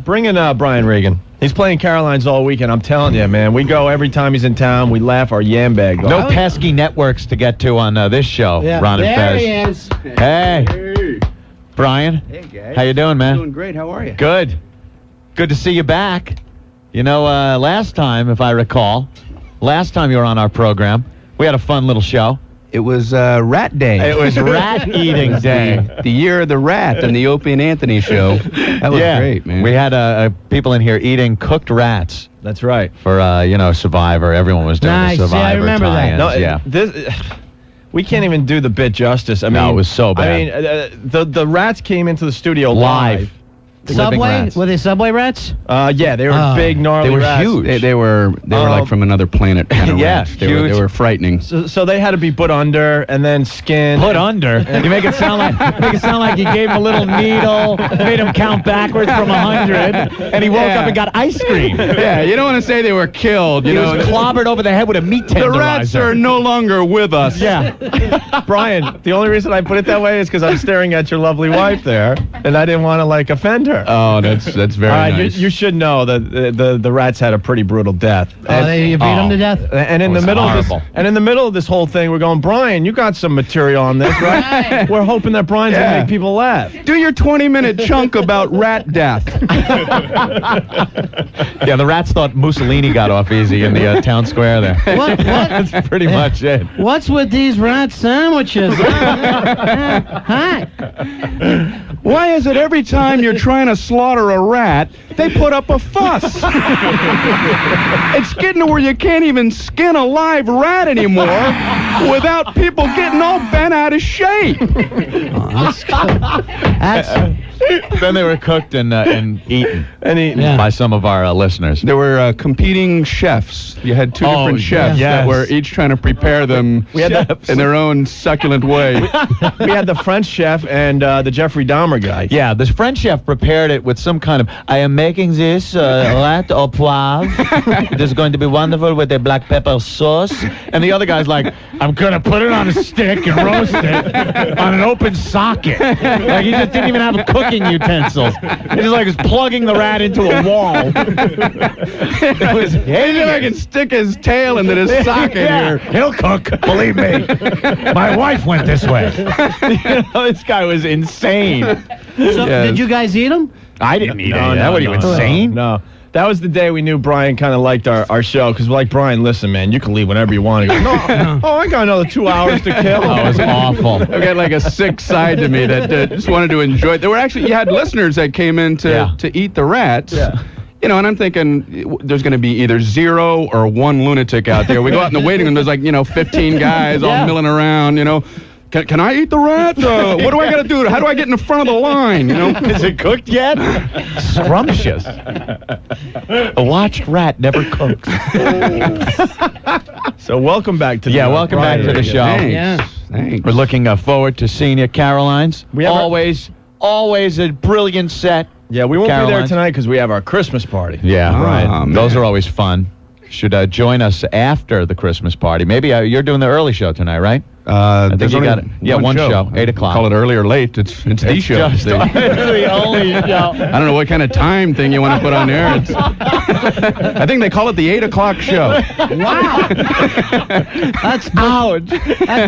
Bring in Brian Regan. He's playing Caroline's all weekend. I'm telling you, man. We go every time he's in town. We laugh our yam bag off. No pesky networks to get to on this show, Ron and there Fez. he is. Hey. Brian. Hey, guys. How you doing, man? Doing great. How are you? Good. Good to see you back. You know, last time, if I recall, last time you were on our program, we had a fun little show. It was Rat Day. It was Rat Eating Day. The year of the rat and the Opie and Anthony show. That was great, man. We had people in here eating cooked rats. That's right. For, Survivor. Everyone was doing the Survivor. Yeah, I remember that. No, we can't even do the bit justice. I mean, it was so bad. I mean, the rats came into the studio live. Subway? Were they Subway rats? Yeah, they were big, gnarly They were rats. huge. They were like from another planet kind of rats. Huge. They were frightening. So they had to be put under and then skinned. Put under? You make it sound like you gave him a little needle, made him count backwards from 100, and he woke up and got ice cream. Yeah, you don't want to say they were killed. He was clobbered over the head with a meat tenderizer. The rats are no longer with us. Yeah. Brian, the only reason I put it that way is because I'm staring at your lovely wife there, and I didn't want to, offend her. Oh, that's very nice. You should know that the rats had a pretty brutal death. You beat them to death? And in the middle of this whole thing, we're going, Brian, you got some material on this, right? We're hoping that Brian's going to make people laugh. Do your 20-minute chunk about rat death. Yeah, the rats thought Mussolini got off easy in the town square there. What? That's pretty much it. What's with these rat sandwiches? Hi. Why is it every time you're trying to slaughter a rat, they put up a fuss? It's getting to where you can't even skin a live rat anymore without people getting all bent out of shape. Then they were cooked and eaten by some of our listeners. There were competing chefs. You had two different chefs that were each trying to prepare them in their own succulent way. We had the French chef and the Jeffrey Dahmer guy. Yeah, the French chef prepared it with some kind of, I am making this rat au poivre. It is going to be wonderful with a black pepper sauce. And the other guy's like, I'm going to put it on a stick and roast it on an open socket. Like, he just didn't even have cooking utensils. He just was plugging the rat into a wall. It was, hey, I can stick his tail into this socket here. He'll cook, believe me. My wife went this way. This guy was insane. So, did you guys eat them? I didn't eat any of that. What are you, insane? No. That was the day we knew Brian kind of liked our show, because we're like, Brian, listen, man, you can leave whenever you want. He goes, no. Oh, I got another 2 hours to kill. Oh, it was awful. I got like a sick side to me that just wanted to enjoy it. There were actually, you had listeners that came in to eat the rats. Yeah. You know, and I'm thinking there's going to be either 0 or 1 lunatic out there. We go out in the waiting room, there's 15 guys all milling around, Can I eat the rat? What do I got to do? How do I get in the front of the line? Is it cooked yet? Scrumptious. A watched rat never cooks. So welcome back to the welcome back to the show. Thanks. We're looking forward to seeing you, Caroline's. Always a brilliant set. Yeah, we won't be there tonight because we have our Christmas party. Yeah, right. Those are always fun. Should join us after the Christmas party. Maybe you're doing the early show tonight, right? I think you got it. Yeah, one show, 8 o'clock. Call it early or late. It's the show. Just the only show. I don't know what kind of time thing you want to put on there. I think they call it the 8 o'clock show. Wow. That's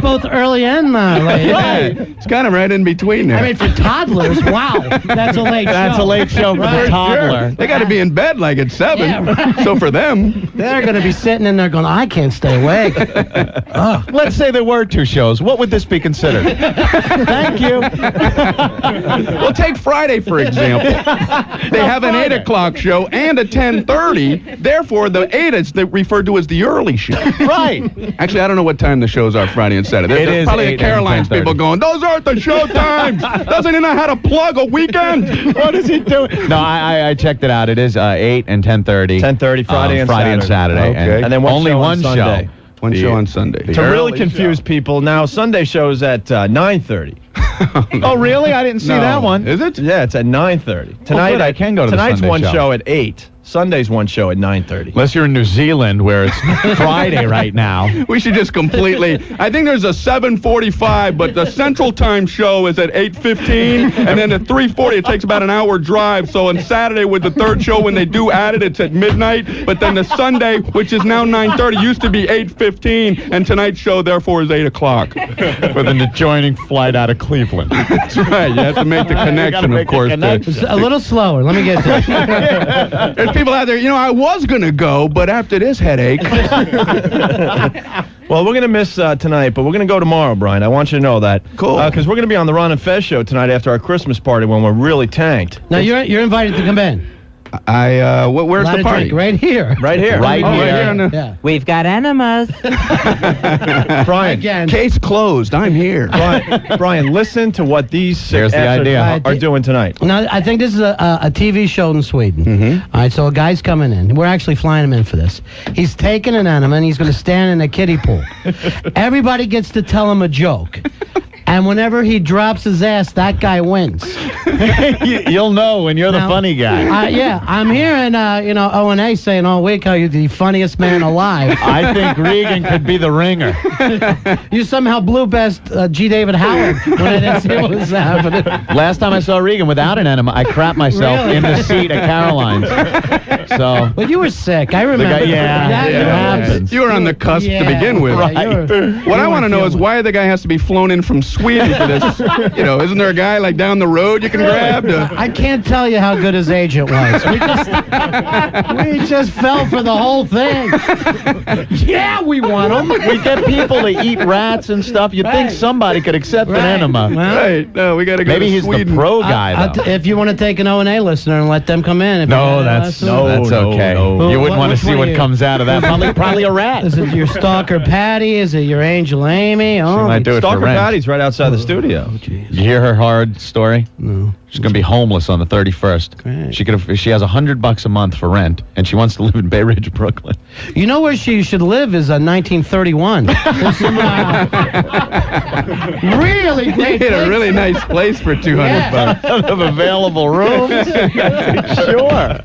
both early and late. Right. It's kind of right in between there. I mean, for toddlers, wow. That's a late show. That's a late show for the toddler. Sure. They got to be in bed like at 7. Yeah, right. So for them, they're going to be sitting in there going, I can't stay awake. Let's say there were 2 shows. What would this be considered? Thank you. Well, take Friday, for example. They have an 8 o'clock show and a 10:30. Therefore, the 8 is referred to as the early show. Right. Actually, I don't know what time the shows are Friday and Saturday. There's probably 8 a Caroline's people going, those aren't the show times. Doesn't he know how to plug a weekend? What is he doing? No, I checked it out. It is 8 and 10:30. 10:30 Friday and Saturday. Okay. And then only one show. One show on Sunday. To really confuse people, now Sunday show's at 9:30. Oh, really? I didn't see that one. Is it? Yeah, it's at 9:30. Tonight I can go to the tonight's Sunday one show at 8. Sunday's one show at 9:30. Unless you're in New Zealand where it's Friday right now. We should just completely. I think there's a 7:45, but the Central Time show is at 8:15, and then at 3:40 it takes about an hour drive. So on Saturday with the third show, when they do add it, it's at midnight. But then the Sunday, which is now 9:30, used to be 8:15, and tonight's show therefore is 8 o'clock. With an adjoining flight out of Cleveland. That's right. You have to make the connection, of course. It's a little slower. Let me get to it. There's people out there, I was going to go, but after this headache. Well, we're going to miss tonight, but we're going to go tomorrow, Brian. I want you to know that. Cool. Because we're going to be on the Ron and Fez show tonight after our Christmas party when we're really tanked. Now, you're invited to come in. Where's the party? Drink right here. Right here. Right here. On the- Yeah. We've got enemas. Brian, Again. Case closed. I'm here. Brian, listen to what these There's the idea. are doing tonight. Now, I think this is a TV show in Sweden. Mm-hmm. All right, so a guy's coming in. We're actually flying him in for this. He's taking an enema, and he's going to stand in a kiddie pool. Everybody gets to tell him a joke. And whenever he drops his ass, that guy wins. You'll know when you're the Now, funny guy. Yeah, I'm hearing, O&A saying all week how you're the funniest man alive. I think Regan could be the ringer. You somehow blew best G. David Howard when I didn't see what was happening. Last time I saw Regan without an enema, I crapped myself Really? in the seat at Caroline's. So, But you were sick. I remember. yeah, it happens. You were on the cusp to begin with. What I want to know is why the guy has to be flown in from Sweden for this. Isn't there a guy like down the road you can grab? I can't tell you how good his agent was. We just fell for the whole thing. Yeah, we want him. We get people to eat rats and stuff. You'd think somebody could accept an enema. Well, Right. No, we got to go Maybe to he's Sweden. the pro guy, though. if you want to take an O&A listener and let them come in. If No, you- that's no, okay. no. You wouldn't want to Which see one what are you? comes out of that. Probably a rat. Is it your stalker Patty? Is it your angel Amy? Oh, might do it for Stalker rent. Patty's right outside the studio. You hear her hard story? no. She's going to be homeless on the 31st. Great. She has $100 a month for rent, and she wants to live in Bay Ridge, Brooklyn. You know where she should live is 1931. There's some really great He had a really places. nice place for $200. Of available rooms? Sure.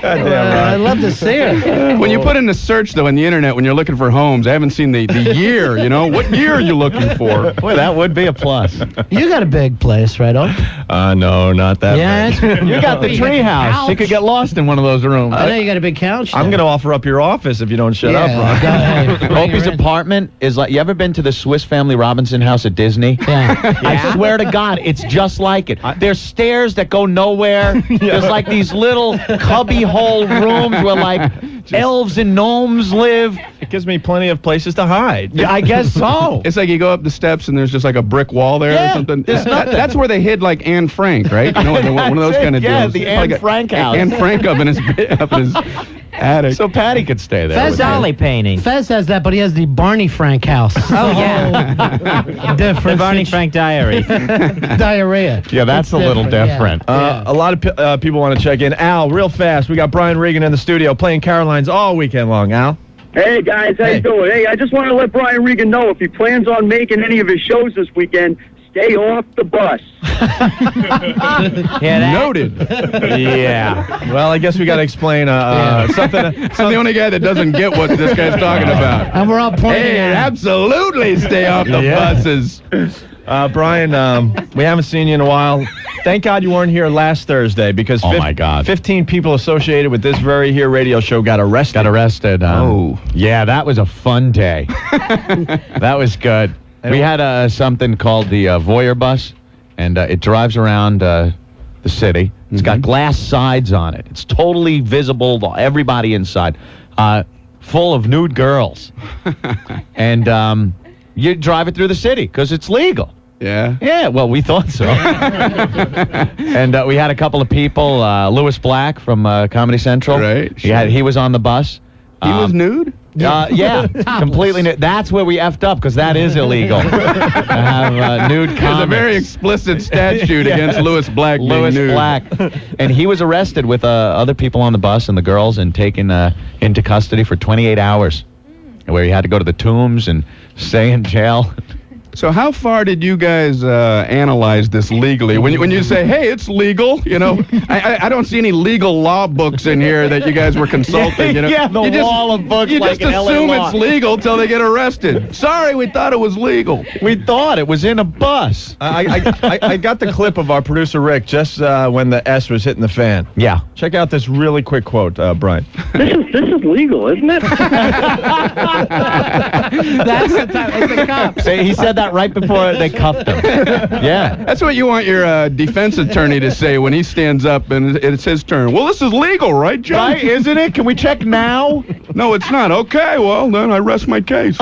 I'd love to see her. When you put in the search, though, on the internet, when you're looking for homes, I haven't seen the year, What year are you looking for? Boy, that would be a plus. You got a big place, right, Oak? No, not that Yeah, big. it's- You got the tree house. You could get lost in one of those rooms. I know you got a big couch. I'm going to offer up your office if you don't shut up, Ron. Opie's apartment is like, you ever been to the Swiss Family Robinson house at Disney? Yeah. I swear to God, it's just like it. There's stairs that go nowhere. There's like these little cubby hole rooms where like elves and gnomes live. It gives me plenty of places to hide. Yeah, I guess so. It's like you go up the steps and there's just like a brick wall there Yeah, or something. there's nothing. That's where they hid like Anne Frank, right? One of those That's kind of it, yeah, deals. the Anne Like Frank house. Anne Frank up in his attic. So Patty could stay there. Fez with Dolly painting. Fez has that, but he has the Barney Frank house. Oh, yeah. Different. The Barney Frank diary. Diarrhea. Yeah, that's It's a little different, yeah. different. Yeah. A lot of people want to check in. Al, real fast. We got Brian Regan in the studio playing Caroline's all weekend long. Al? Hey guys, how you doing? Hey, I just want to let Brian Regan know if he plans on making any of his shows this weekend, stay off the bus. Noted. Yeah. Well, I guess we got to explain something. I'm the only guy that doesn't get what this guy's talking about. And we're all pointing Hey, at him. absolutely stay off the Yeah. buses. Brian, we haven't seen you in a while. Thank God you weren't here last Thursday because Oh, my God. 15 people associated with this very here radio show got arrested. Got arrested. Oh. Yeah, that was a fun day. That was good. We had something called the Voyeur bus, and it drives around the city. It's got glass sides on it. It's totally visible to everybody inside, full of nude girls. And you drive it through the city because it's legal. Yeah. Yeah, well, we thought so. And we had a couple of people, Louis Black from Comedy Central. Right, He was on the bus. He was nude? Yeah, completely nude. That's where we effed up because that is illegal. To have nude comics. There's a very explicit statute against Louis Black being Louis nude. Black. And he was arrested with other people on the bus and the girls and taken into custody for 28 hours where he had to go to the tombs and stay in jail. So how far did you guys analyze this legally? When you say, hey, it's legal, you know, I don't see any legal law books in here that you guys were consulting. You know? Yeah, the wall of books You like just in LA assume law. it's legal till they get arrested. Sorry, we thought it was legal. We thought it was in a bus. I got the clip of our producer Rick just when the S was hitting the fan. Yeah. Check out this really quick quote, Brian. This is legal, isn't it? That's the time. It's the cops. See, he said that right before they cuffed him. Yeah. That's what you want your defense attorney to say when he stands up and it's his turn. Well, this is legal, right, Judge? Right, isn't it? Can we check now? No, it's not. Okay, well, then I rest my case.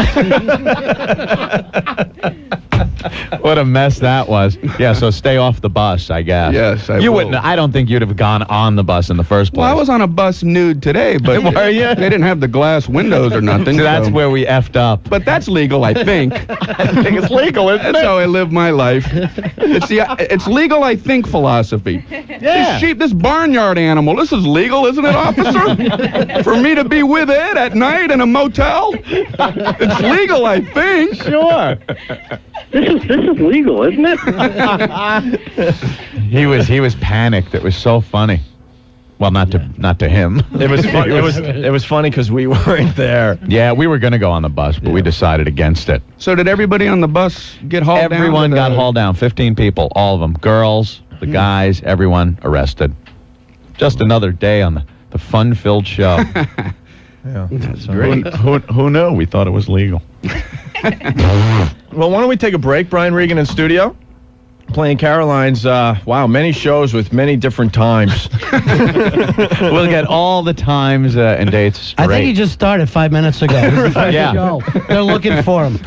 What a mess that was. Yeah, so stay off the bus, I guess. Yes, I You will. wouldn't. I don't think you'd have gone on the bus in the first place. Well, I was on a bus nude today, but Were you? they didn't have the glass windows or nothing. So that's so- where we effed up. But that's legal, I think. I think it's legal, isn't That's how I live my life. It's legal, I think, philosophy. Yeah. This sheep, this barnyard animal, this is legal, isn't it, officer? For me to be with it at night in a motel? It's legal, I think. Sure. This is legal, isn't it? He was panicked. It was so funny. Well, not to him. It was fun. It was funny because we weren't there. Yeah, we were going to go on the bus, but we decided against it. So did everybody on the bus get hauled down? Everyone to got the- hauled down. 15 people, all of them. Girls, the guys, everyone arrested. Just another day on the fun-filled show. Yeah, That's great. Who knew? We thought it was legal. Well, why don't we take a break, Brian Regan in studio? Playing Caroline's, many shows with many different times. We'll get all the times and dates straight. I think he just started 5 minutes ago. This is the first Yeah. show. They're looking for him.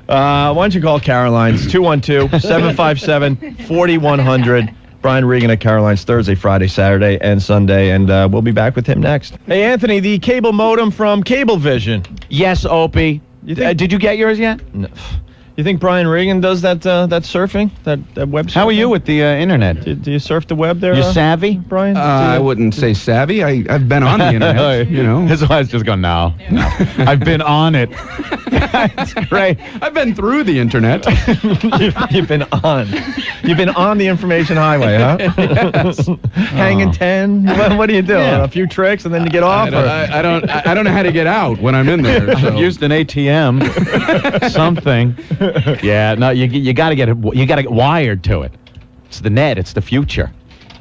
Why don't you call Caroline's, 212-757-4100. Brian Regan at Caroline's Thursday, Friday, Saturday, and Sunday, and we'll be back with him next. Hey, Anthony, the cable modem from Cablevision. Yes, Opie. Did you get yours yet? No. You think Brian Regan does that surfing, that web surfing? How are you with the internet? Do you surf the web there? You savvy? Brian? I wouldn't say savvy. I've been on the internet, you know. His wife's just going, no. I've been on it. That's great. I've been through the internet. You've been on. You've been on the information highway, huh? Yes. Hanging 10? What do you do? Yeah. A few tricks and then you get off? I don't know how to get out when I'm in there. So. I've used an ATM. Something. Yeah, no, you got to get wired to it. It's the net. It's the future.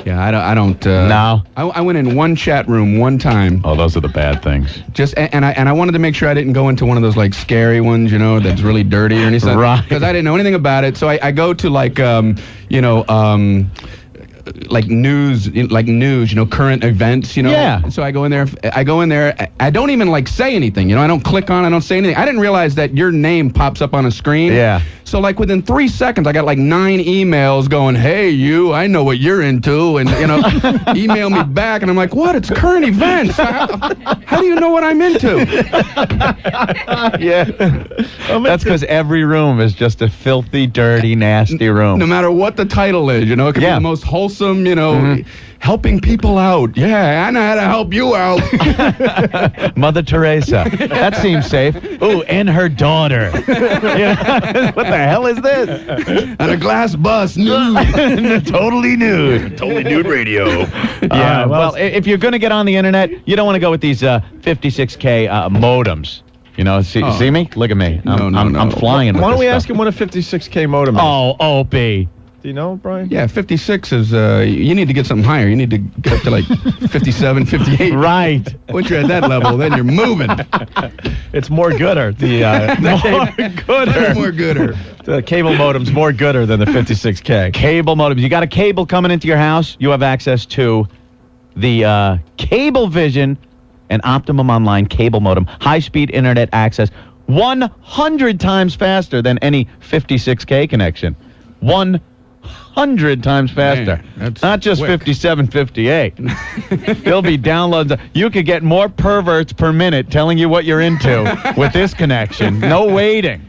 Yeah, I don't. No. I went in one chat room one time. Oh, those are the bad things. And I wanted to make sure I didn't go into one of those like scary ones, you know, that's really dirty or anything. Right. Because I didn't know anything about it. So I go to like like news, current events, you know. Yeah. So I go in there. I don't even like say anything, you know. I don't click on. I don't say anything. I didn't realize that your name pops up on a screen. Yeah. So like within 3 seconds, I got like 9 emails going, "Hey, you, I know what you're into," and you know, email me back, and I'm like, "What? It's current events. How do you know what I'm into?" Yeah. That's because every room is just a filthy, dirty, nasty room. No matter what the title is, you know, it could be the most wholesome, you know, helping people out. Yeah, I know how to help you out. Mother Teresa. That seems safe. Ooh, and her daughter. What the hell is this? On a glass bus, nude. Totally nude. Totally nude radio. Yeah, well, if you're going to get on the internet, you don't want to go with these 56K modems. You know, see me? Look at me. I'm flying with Why don't this we stuff. ask him what a 56K modem is? Oh, Opie. Do you know, Brian? Yeah, 56 is, you need to get something higher. You need to get up to like 57, 58. Right. Once you're at that level, then you're moving. It's more gooder. More gooder. More gooder. The cable modem's more gooder than the 56K. Cable modems. You got a cable coming into your house, you have access to the Cablevision and Optimum Online cable modem. High-speed internet access. 100 times faster than any 56K connection. 100 times faster. Man, that's not just quick. 57, 58. There'll be downloads. You could get more perverts per minute telling you what you're into with this connection. No waiting.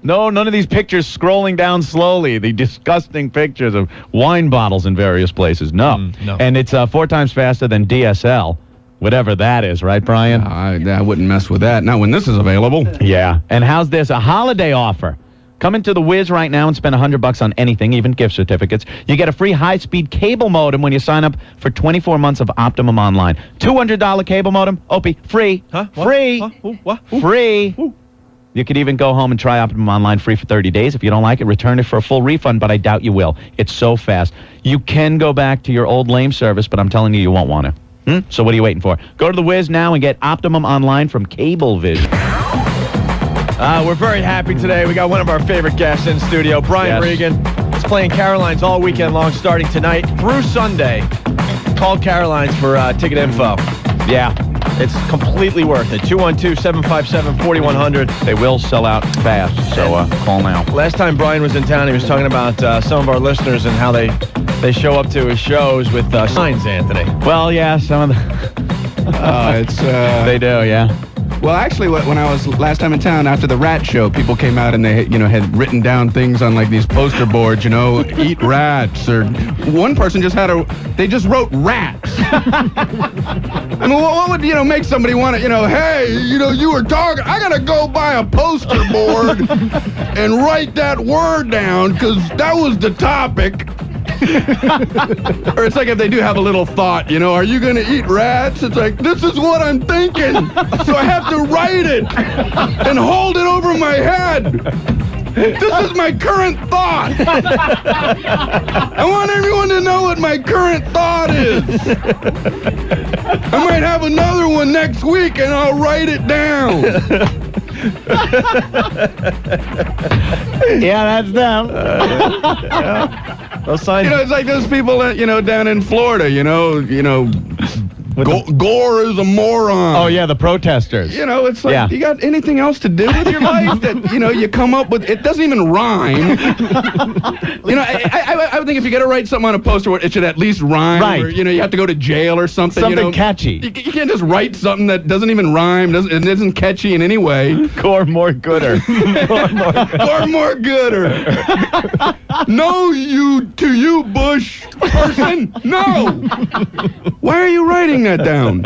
No, none of these pictures scrolling down slowly. The disgusting pictures of wine bottles in various places. No. No. And it's 4 times faster than DSL. Whatever that is, right, Brian? I wouldn't mess with that. Not when this is available. Yeah. And how's this? A holiday offer. Come into the Wiz right now and spend $100 on anything, even gift certificates. You get a free high-speed cable modem when you sign up for 24 months of Optimum Online. $200 cable modem, Opie, free. Huh? What? Free. Huh? Ooh, what? Ooh. Free. Ooh. You could even go home and try Optimum Online free for 30 days. If you don't like it, return it for a full refund, but I doubt you will. It's so fast. You can go back to your old lame service, but I'm telling you, you won't want to. So what are you waiting for? Go to the Wiz now and get Optimum Online from Cablevision. We're very happy today. We got one of our favorite guests in studio, Brian Regan. He's playing Caroline's all weekend long, starting tonight through Sunday. Call Caroline's for ticket info. Yeah. It's completely worth it. 212-757-4100. They will sell out fast, so call now. Last time Brian was in town, he was talking about some of our listeners and how they show up to his shows with signs, Anthony. Well, yeah, some of the... They do, yeah. Well, actually, when I was last time in town after the rat show, people came out and they, had written down things on like these poster boards, eat rats, or one person just they just wrote rats. I mean, what would, make somebody want to, hey, you were talking, I gotta go buy a poster board and write that word down because that was the topic. Or it's like if they do have a little thought, are you going to eat rats? It's like, this is what I'm thinking. So I have to write it and hold it over my head. This is my current thought. I want everyone to know what my current thought is. I might have another one next week and I'll write it down. Yeah, that's them. Those signs. It's like those people that, down in Florida, Gore is a moron. Oh, yeah, the protesters. It's like, you got anything else to do with your life that, you come up with? It doesn't even rhyme. I would think if you're going to write something on a poster, it should at least rhyme. Right. Or, you have to go to jail or something. Something catchy. You can't just write something that doesn't even rhyme, isn't catchy in any way. Gore more gooder. Gore more gooder. No, to you, Bush person. No. Why are you writing that down?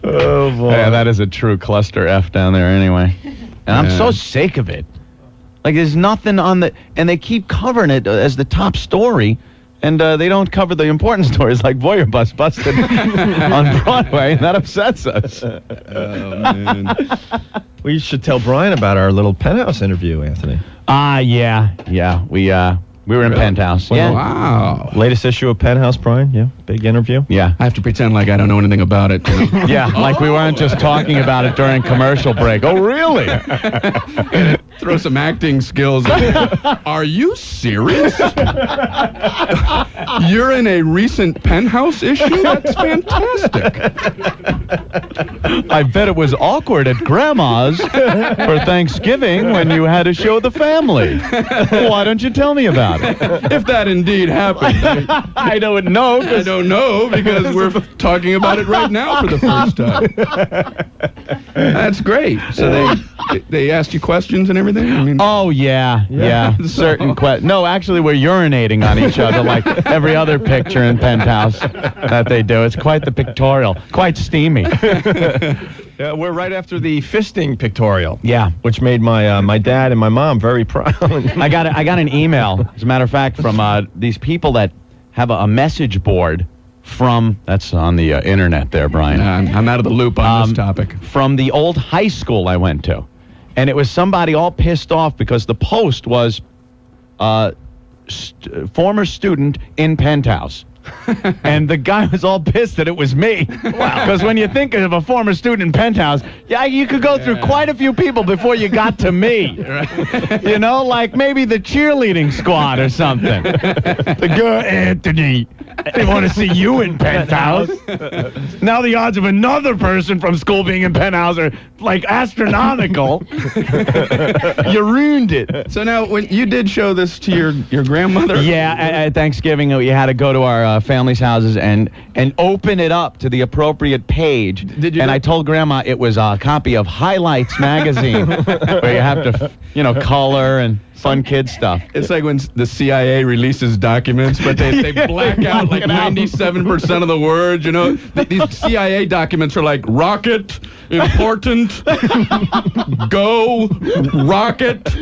Oh, boy. Yeah, that is a true cluster F down there anyway. And I'm so sick of it. Like, there's nothing on and they keep covering it as the top story, and they don't cover the important stories like Voyeur Bus busted on Broadway, and that upsets us. Oh, man. We should tell Brian about our little penthouse interview, Anthony. Yeah. We were in Penthouse. Well, Yeah. Wow. Latest issue of Penthouse, Brian. Yeah, big interview. Yeah. I have to pretend like I don't know anything about it. Yeah, like we weren't just talking about it during commercial break. Oh, really? Throw some acting skills in. Are you serious? You're in a recent Penthouse issue? That's fantastic. I bet it was awkward at Grandma's for Thanksgiving when you had to show the family. Why don't you tell me about it? If that indeed happened. I don't know. I don't know because we're talking about it right now for the first time. That's great. So they asked you questions and everything? I mean, Oh, yeah. Certain questions. No, actually, we're urinating on each other like every other picture in Penthouse that they do. It's quite the pictorial. Quite steamy. Yeah, we're right after the fisting pictorial. Yeah. Which made my dad and my mom very proud. I got an email, as a matter of fact, from these people that have a message board that's on the internet there, Brian. I'm out of the loop on this topic. From the old high school I went to. And it was somebody all pissed off because the post was former student in Penthouse. And the guy was all pissed that it was me. Wow. Because when you think of a former student in Penthouse, you could go through quite a few people before you got to me. Like maybe the cheerleading squad or something. The girl, Anthony, they want to see you in Penthouse. Now the odds of another person from school being in Penthouse are like astronomical. You ruined it. So now, when you did show this to your grandmother? Yeah, at Thanksgiving, we had to go to our family's houses and open it up to the appropriate page. Did you? And I told Grandma it was a copy of Highlights magazine, where you have to, color and fun kid stuff. It's like when the CIA releases documents, but they black out like 97% of the words. You know, these CIA documents are like rocket, important, go, rocket.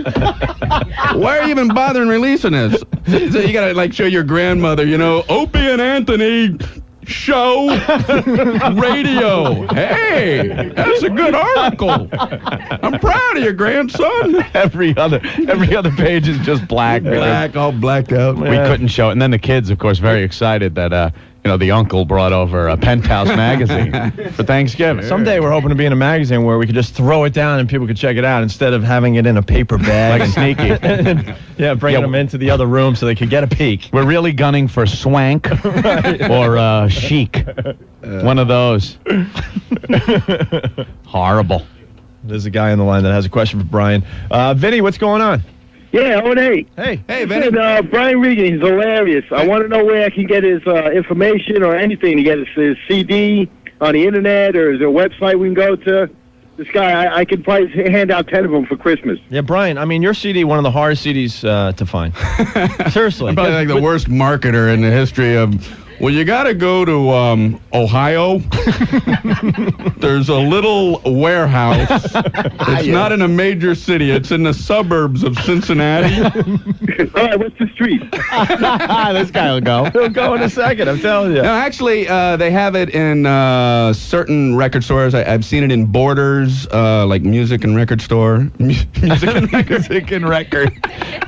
Why are you even bothering releasing this? So you gotta like show your grandmother, you know, Opie and Anthony show radio. Hey, that's a good article. I'm proud of your grandson. Every other page is just black. All blacked out. We couldn't show it. And then the kids, of course, very excited that the uncle brought over a Penthouse magazine for Thanksgiving. Someday we're hoping to be in a magazine where we could just throw it down and people could check it out instead of having it in a paper bag. Like sneaky. Bringing them into the other room so they could get a peek. We're really gunning for swank or chic. One of those. Horrible. There's a guy on the line that has a question for Brian. Vinny, what's going on? Yeah, hey. Hey, Vinny. Brian Regan, he's hilarious. I want to know where I can get his information or anything to get his CD on the internet, or is there a website we can go to? This guy, I could probably hand out 10 of them for Christmas. Yeah, Brian, I mean, your CD, one of the hardest CDs to find. Seriously. I'm probably like the worst marketer in the history of... Well, you got to go to Ohio. There's a little warehouse. It's not in a major city. It's in the suburbs of Cincinnati. All right, what's the street? This guy will go. He'll go in a second, I'm telling you. No, actually, they have it in certain record stores. I've seen it in Borders, like Music and Record Store. Music and Record. Music and record.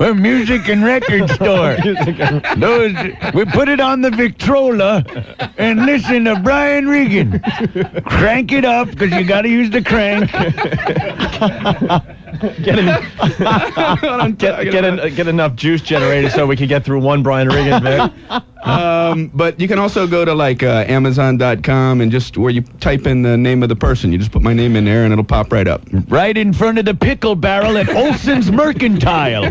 Well, music and record store. Those, we put it on the Victrola and listen to Brian Regan. Crank it up because you got to use the crank. Get enough juice generated so we can get through one Brian Regan bit. But you can also go to like Amazon.com and just where you type in the name of the person, you just put my name in there and it'll pop right up. Right in front of the pickle barrel at Olson's Mercantile.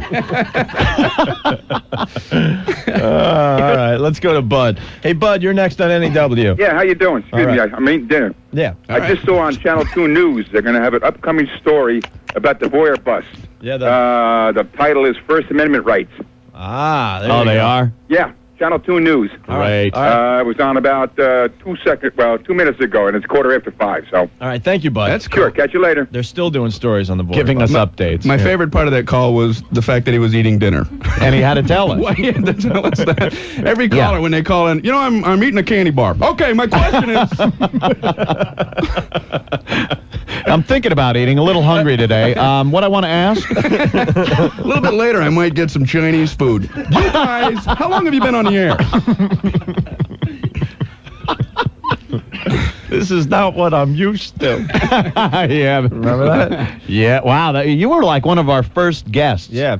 All right, let's go to Bud. Hey, Bud, you're next on NEW. Yeah, how you doing? Excuse me, I'm eating dinner. Yeah. I just saw on Channel 2 News they're going to have an upcoming story about the Mohr bust. Yeah. The title is First Amendment Rights. There They are? Yeah, Channel 2 News. Great. It was on about 2 minutes ago, and it's 5:15. So. All right, thank you, Bud. That's Sure, catch you later. They're still doing stories on the board. Giving us updates. My favorite part of that call was the fact that he was eating dinner. And he had to tell us. Why he had to tell us that? Every caller, when they call in, I'm eating a candy bar. Okay, my question is... I'm thinking about eating. A little hungry today. What I want to ask? A little bit later, I might get some Chinese food. You guys, how long have you been on the air? This is not what I'm used to. Yeah. Remember that? Yeah. Wow. You were like one of our first guests. Yeah.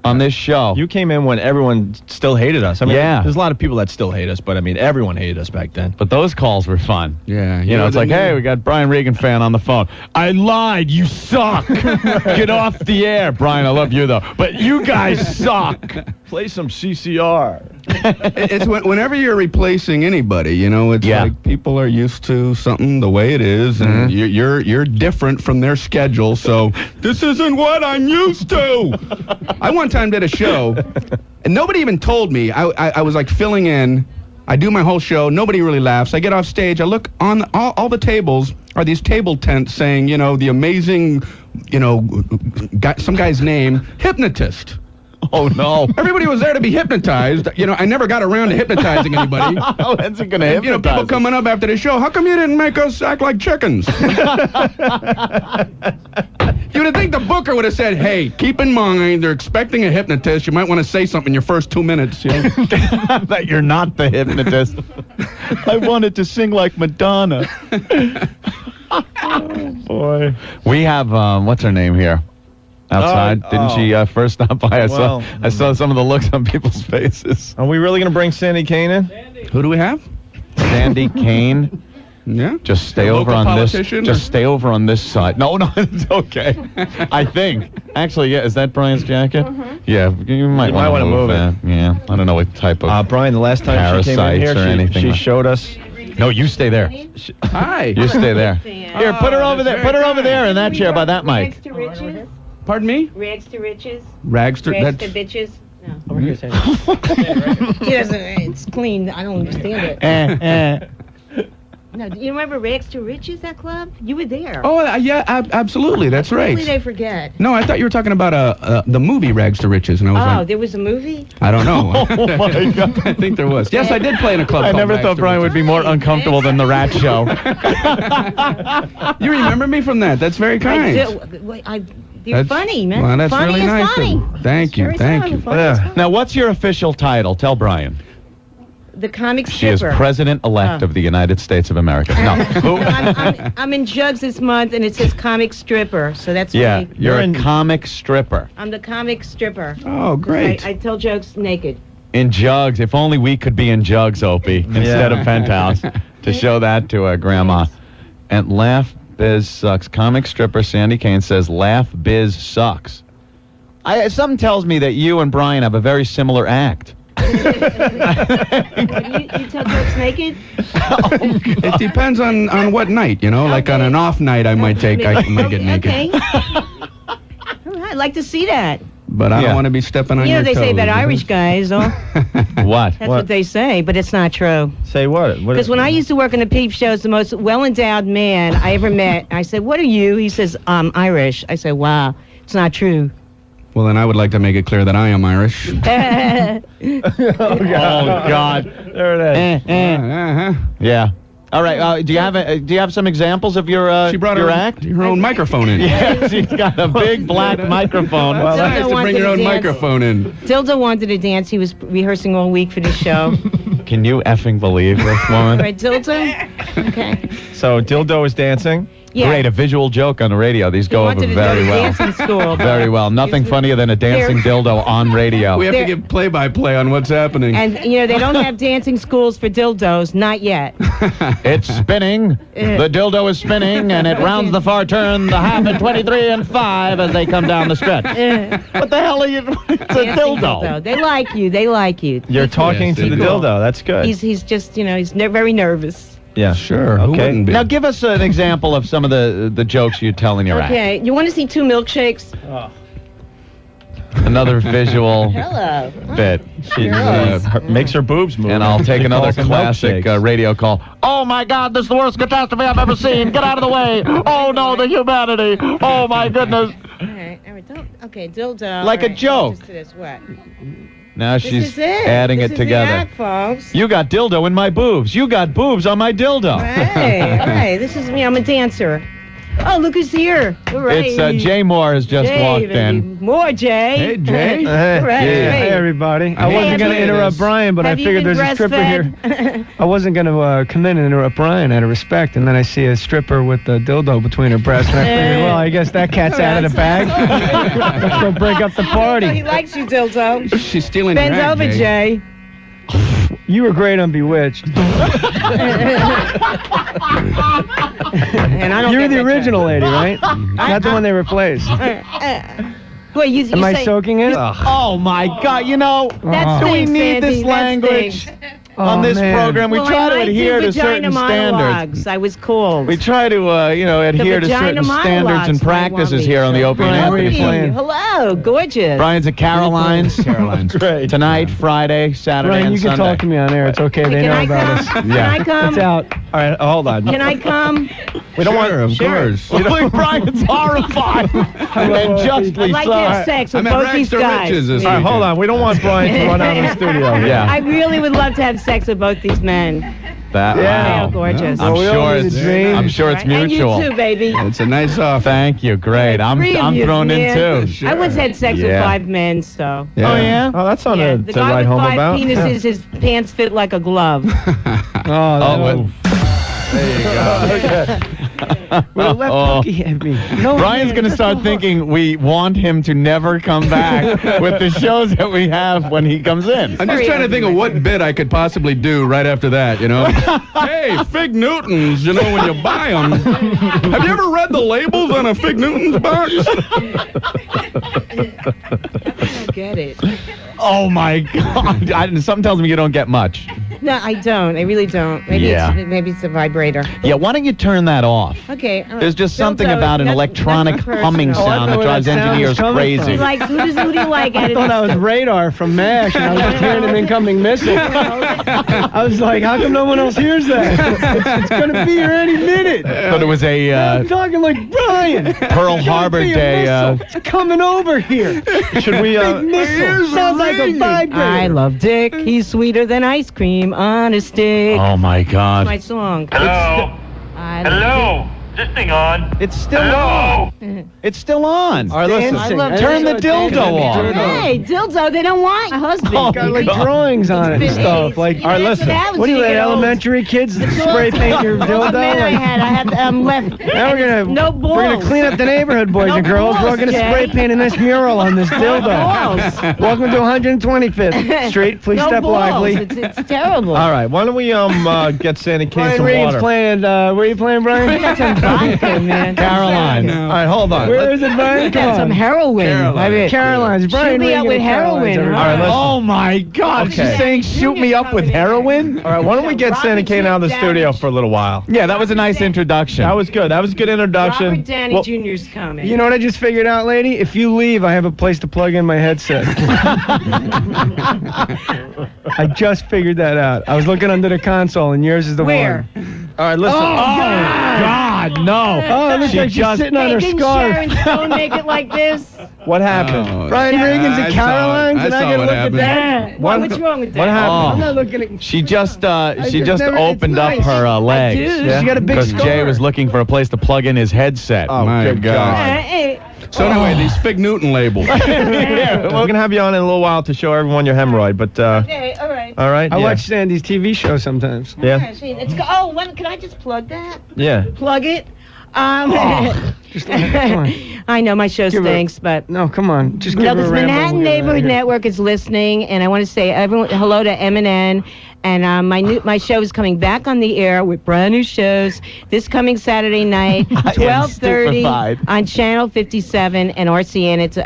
On this show. You came in when everyone still hated us. I mean, Yeah. there's a lot of people that still hate us, but I mean, everyone hated us back then. But those calls were fun. Yeah. You know, it's like, hey, we got Brian Regan fan on the phone. I lied. You suck. Get off the air. Brian, I love you, though. But you guys suck. Play some CCR. It's whenever you're replacing anybody, it's like people are used to something the way it is, and you're different from their schedule, so this isn't what I'm used to. I one time did a show, and nobody even told me. I was like filling in. I do my whole show. Nobody really laughs. I get off stage. I look on all the tables are these table tents saying, the amazing, some guy's name, hypnotist. Oh, no. Everybody was there to be hypnotized. I never got around to hypnotizing anybody. How is it going to hypnotize? People coming up after the show, how come you didn't make us act like chickens? You would think the booker would have said, hey, keep in mind, they're expecting a hypnotist. You might want to say something in your first 2 minutes. That you're not the hypnotist. I wanted to sing like Madonna. Oh, boy. We have, what's her name here? Outside. Didn't she first stop by? I saw some of the looks on people's faces. Are we really going to bring Sandy Kane in? Who do we have? Sandy Kane. Yeah. Just stay over on this. Just stay over on this side. No, it's okay. I think. Actually, yeah. Is that Brian's jacket? Mm-hmm. Yeah. You might want to move it. Yeah. I don't know what type of. Brian, the last time she came in here, she showed us. No, you stay there. Hi. You stay there. Here, put her over there. Put her over there in that chair by that mic. Pardon me? Rags to riches. Rags to Rags to bitches. No. Over here, say He doesn't. It's clean. I don't understand it. No, do you remember Rags to Riches, that club? You were there. Oh, yeah, absolutely. That's right. Really, they forget. No, I thought you were talking about the movie Rags to Riches, and I was like, there was a movie? I don't know. Oh, my God. I think there was. Yes, I did play in a club I called never Rags thought to Brian would Riches. be more uncomfortable than the Rat Show. You remember me from that? That's very kind. You're funny, man. Well, that's funny really is nice. funny. Thank you, Very thank funny, you. funny is funny. Now, what's your official title? Tell Brian. The comic She is stripper. President-elect of the United States of America. No. Who? I'm in Jugs this month, and it says comic stripper, so that's Yeah, me. you're a comic stripper. I'm the comic stripper. Oh, great. I tell jokes naked. In Jugs. If only we could be in Jugs, Opie, instead of Penthouse, to show that to Grandma. And Laugh Biz Sucks. Comic stripper Sandy Kane says Laugh Biz Sucks. Something tells me that you and Brian have a very similar act. You tell jokes naked? It depends on what night, you know. Like on an off night, I might get naked. Okay. All right, I'd like to see that. But I don't want to be stepping on You your know, toes. they say about Irish guys, oh. What? That's what they say, but it's not true. Say what? Because when I used to work in the peep shows, the most well-endowed man I ever met, I said, "What are you?" He says, "I'm Irish." I said, "Wow, it's not true." Well, then I would like to make it clear that I am Irish. Oh, God. There it is. Yeah. All right. Do you have some examples of your She brought your her act? her own microphone in. Yeah, she's got a big black microphone. Well, Dildo nice to wanted bring your to own dance. microphone in. Dildo wanted to dance. He was rehearsing all week for the show. Can you effing believe this woman? Right, Dildo? Okay. So Dildo is dancing. Yeah. Great, a visual joke on the radio. These go over wanted to very go to well. dancing school. Very well. Nothing funnier than a dancing dildo on radio. We have to There- give play-by-play on what's happening. And, they don't have dancing schools for dildos. Not yet. It's spinning. The dildo is spinning, and it rounds the far turn, the half at 23 and 5 as they come down the stretch. What the hell are you? It's a Dancing dildo. They like you. They like you. You're talking Yes, to the they do. dildo. That's good. He's just, he's very nervous. Yeah. Sure. Who Okay. wouldn't be? Now give us an example of some of the jokes you tell in your act. Okay. You want to see 2 milkshakes? Another visual Hello. bit. She makes her boobs move. And I'll take She another calls them classic milkshakes. radio call. Oh, my God, this is the worst catastrophe I've ever seen. Get out of the way. Oh, no, the humanity. Oh, my goodness. All right. Okay, dildo. Like a All right, joke. Just to this. What? Now This she's is it. adding This it is together. The act, folks. You got dildo in my boobs. You got boobs on my dildo. Hey, all right. This is me. I'm a dancer. Oh, look who's here. All right. It's Jay Mohr has just Jay, walked baby. in. More Jay. Hey, Jay. Hey, All right. yeah. Hey, everybody. I Hey, wasn't going to have you- interrupt Brian, but I Have you figured been there's a stripper here. breastfed? I wasn't going to come in and interrupt Brian out of respect, and then I see a stripper with the dildo between her breasts, and I figured, well, I guess that cat's out of the bag. Let's go break up the He party. likes you, dildo. She's stealing Bend your act, over, Jay. You were great on Bewitched. And I don't You're get the that original lady, right? Not the one they replaced. Wait, you Am I say, soaking it? Oh, my God. You know, That do we stinks, need Sandy, this that language stinks. on this man. program? We Well, try I to might adhere do to certain vagina standards. monologues. I was called. We try to, adhere to vagina certain standards monologues, and they want practices me here on the to. Opie and Brian, what are you Anthony Show. playing? Hello, gorgeous. Brian's at Caroline's. Caroline's. Great. Tonight, Friday, Saturday, Brian, and you can Sunday. talk to me on air. It's okay. They Can know I about come? us. Can Yeah. I come? It's out. All right, hold on. Can I come? We don't want. Of course. Look, Brian's horrified. And justly I'd like so. to have sex with I'm at both Rags these to guys. Riches this All right, hold weekend. on. We don't want Brian to run out of the studio. Yeah. I really would love to have sex with both these men. That, They wow. are gorgeous. I'm Well, we all sure need it's a dream. I'm sure it's Right? And mutual. you too, baby. It's a nice offer. Thank you. Great. I'm 3 of you, thrown in man. too. I once had sex with Yeah. 5 men, so. Oh yeah. Oh, that's on Yeah, a the to guy write with home 5 about. penises, his pants fit like a glove. Oh, Oh, no. there you go. With a left Oh. hooky at me. No, Brian's going to start thinking we want him to never come back with the shows that we have when he comes in. I'm just trying to think of what bit I could possibly do right after that, you know? Hey, Fig Newtons, you know, when you buy them. Have you ever read the labels on a Fig Newtons box? I don't get it. Oh, my God. Something tells me you don't get much. No, I don't. I really don't. Maybe it's a vibrator. Yeah, why don't you turn that off? Okay. There's just something about an electronic humming sound that drives engineers crazy. Who do you like? I thought that was radar from MASH, and I was just hearing an incoming missile. I was like, how come no one else hears that? It's going to be here any minute. But it was I'm talking like Brian. Pearl Harbor Day. It's coming over here. Should we? Big missile. Sounds like a vibrator. I love Dick. He's sweeter than ice cream on a stick. Oh my God. My song. Hello? Hello? Is this thing on? It's still on. It's still on. All right, listen. Turn the dildo off. Hey, dildo, they don't want a husband. It's got like drawings on it and stuff. Like, all right, listen. What do you let elementary kids spray paint your dildo? I had left. Now we're gonna clean up the neighborhood, boys and girls. We're gonna spray paint a nice mural on this dildo. Welcome to 125th Street. Please step lively. It's terrible. All right, why don't we get Sandy Kane some water? Playing. Where are you playing, Brian? Man. Caroline. All right, hold on. Where is it, Brian? Got some heroin. Caroline's. Brian Shoot me up with heroin. All right, listen. Oh my God. Okay. She's saying shoot me up with heroin? All right, why don't we get Sandy Kane out of the studio for a little while? Yeah, that was a nice introduction. That was good. That was a good introduction. Robert Downey Jr.'s coming. You know what I just figured out, lady? If you leave, I have a place to plug in my headset. I just figured that out. I was looking under the console, and yours is the Where? one. All right, listen. Oh, God, no. Oh, it looks like she's sitting on her Didn't scarf. Sharon Stone make it like this? What happened? Brian Regan's at I saw it. Caroline's, and I saw gotta what look at happened. that. What's wrong with that? What happened? I'm not looking at. She just just never- opened it's up nice. her legs. do. Yeah? She got a big Because scar. Jay was looking for a place to plug in his headset. Oh, My good God. Hey, So anyway, these Fig Newton labels. We're going to have you on in a little while to show everyone your hemorrhoid, but... okay, all right. All right? I yeah. watch Sandy's TV show sometimes. Yeah? Can I just plug that? Yeah. Plug it? Just come on. I know my show Give her- stinks, but... No, come on. Just give No, her a this ramble. Manhattan We'll get out of Neighborhood here. Network is listening, and I want to say hello to M&N. And my show is coming back on the air with brand new shows this coming Saturday night, 12:30 on Channel 57 and RCN. It's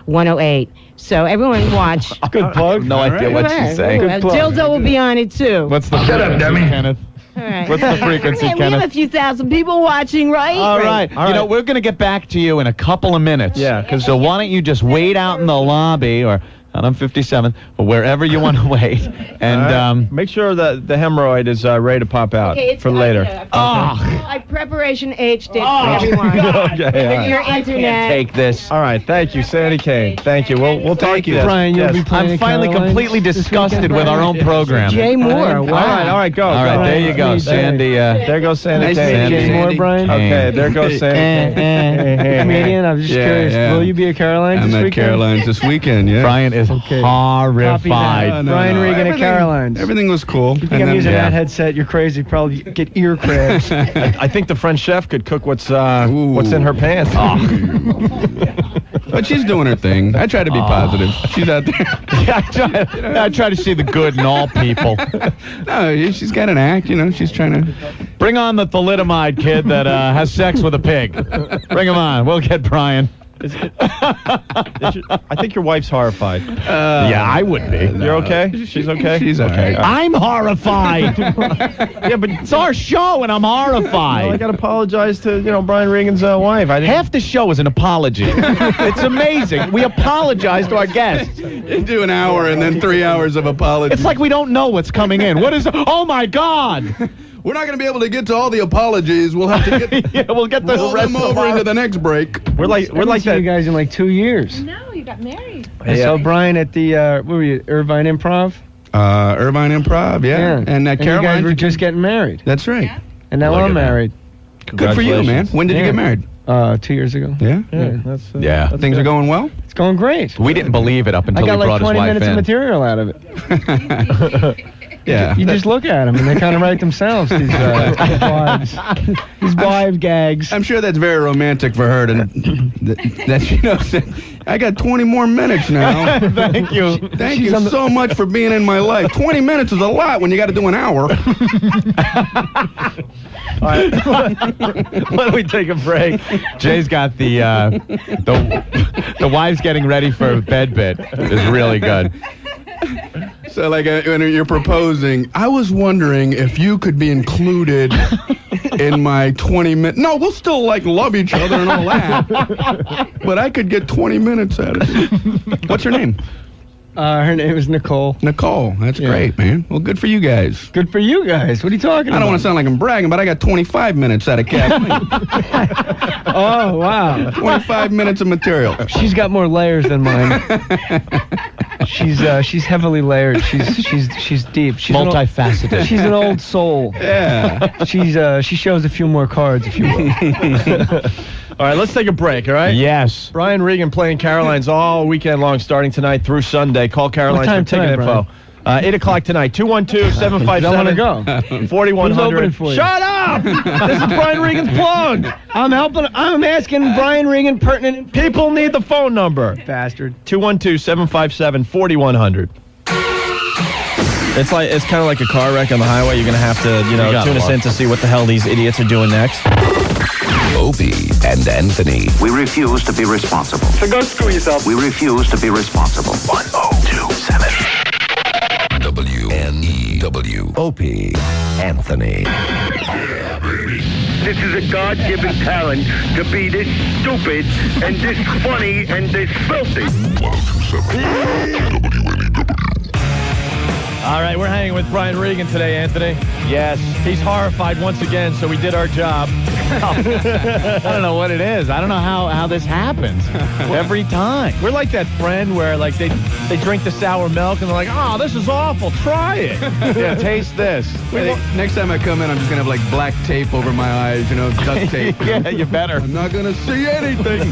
108. So everyone watch. Good plug. No idea what she's saying. Dildo will be on it too. What's the frequency, Kenneth? All right. What's the frequency, We have Kenneth? a few thousand people watching, right? All right. You know, we're going to get back to you in a couple of minutes. Yeah, So why don't you just wait out in the lobby or out on 57th or wherever you want to wait. And make sure that the hemorrhoid is ready to pop out Okay, it's for later. I Preparation H did for everyone. Okay, all right. Your internet. take this. All right, thank you, Sandy Kane. Thank you. We'll talk to you. Brian, you'll be playing I'm at finally Caroline's completely this disgusted weekend, with our Brian? own program. Jay Mohr. Wow. All right, go. All right, go. there you go, Sandy. There goes Sandy Nice to Kane. meet you, Jay Mohr, Sandy. Brian. Okay, there goes Sandy Kane. Comedian, I'm just Yeah, curious. yeah. Will you be at Caroline's I'm this at weekend? Caroline's this weekend, yeah. Brian is Okay. Copy horrified. that. Brian Regan at Everything- Caroline's. Everything was cool. If you think I'm using that headset, you're crazy. Probably get ear crabs. I think the French chef could cook what's in her pants. But she's doing her thing. I try to be positive. She's out there. I try to see the good in all people. No, she's got an act, she's trying to... Bring on the thalidomide kid that has sex with a pig. Bring him on. We'll get Brian. I think your wife's horrified. Yeah, I would be. You're okay? She's okay? She's all right. I'm horrified. Yeah, but it's our show and I'm horrified. Well, I got to apologize to, Brian Regan's wife. Half the show is an apology. It's amazing. We apologize to our guests. You do an hour and then 3 hours of apology. It's like we don't know what's coming in. What is... Oh, my God. We're not going to be able to get to all the apologies. We'll have to get Yeah, we'll get the roll rest them of over our... into the next break. We're like You that. guys in like 2 years. No, you got married. I saw Brian at the, where were you, Irvine Improv? Irvine Improv, yeah. And you Caroline... guys were just getting married. That's right. And now Look I'm at that. married. Good for you, man. When did you get married? 2 years ago. Yeah? Yeah. Things are going well? It's going great. We didn't believe it up I until got we like brought his 20 wife minutes in. of material out of it. Yeah. You just look at them and they kind of write themselves, these wives. These wife gags. I'm sure that's very romantic for her to that she knows that I got 20 more minutes now. Thank you. Thank you so much for being in my life. 20 minutes is a lot when you got to do an hour. All right. Why don't we take a break? Jay's got the wives getting ready for bed bit is really good. So, like, when you're proposing, I was wondering if you could be included in my 20-minute... No, we'll still, like, love each other and all that. But I could get 20 minutes out of you. What's your name? Her name is Nicole. Nicole. That's great, man. Well, good for you guys. Good for you guys. What are you talking about? I don't want to sound like I'm bragging, but I got 25 minutes out of Kathleen. Oh, wow. 25 minutes of material. She's got more layers than mine. She's heavily layered. She's deep. She's multifaceted. She's an old soul. Yeah. She shows a few more cards, if you will. All right, let's take a break, all right? Yes. Brian Regan playing Caroline's all weekend long, starting tonight through Sunday. Call Caroline's for ticket info. 8 o'clock tonight, 212-757-4100. Shut up! This is Brian Regan's plug. I'm asking Brian Regan pertinent. People need the phone number. Bastard. 212-757-4100. It's kind of like a car wreck on the highway. You're going to have to, tune us in to see what the hell these idiots are doing next. Opie and Anthony. We refuse to be responsible. So go screw yourself. We refuse to be responsible. 1027. WNEW. Opie Anthony. Yeah, baby. This is a God-given talent to be this stupid and this funny and this filthy. 1027. WNEW. All right, we're hanging with Brian Regan today, Anthony. Yes. He's horrified once again, so we did our job. I don't know what it is. I don't know how this happens every time. We're like that friend where like they drink the sour milk and they're like, oh, this is awful. Try it. Yeah, taste this. Next time I come in, I'm just going to have, like, black tape over my eyes, duct tape. Yeah, you better. I'm not going to see anything.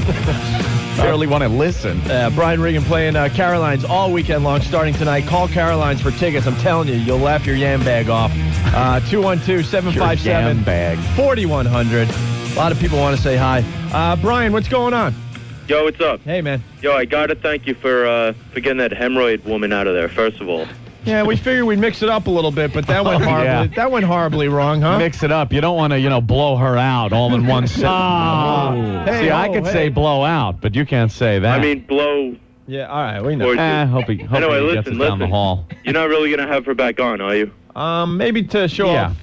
Barely want to listen. Brian Regan playing Caroline's all weekend long, starting tonight. Call Caroline's for tickets. I'm telling you, you'll laugh your yam bag off. 212-757-4100. A lot of people want to say hi. Brian, what's going on? Yo, what's up? Hey, man. Yo, I gotta thank you for getting that hemorrhoid woman out of there, first of all. Yeah, we figured we'd mix it up a little bit, but that went horribly. Yeah. That went horribly wrong, huh? Mix it up. You don't want to, blow her out all in one sitting. See, I could say blow out, but you can't say that. I mean, blow. Yeah, all right, we know. Hope he gets us down the hall. You're not really gonna have her back on, are you? Maybe to show off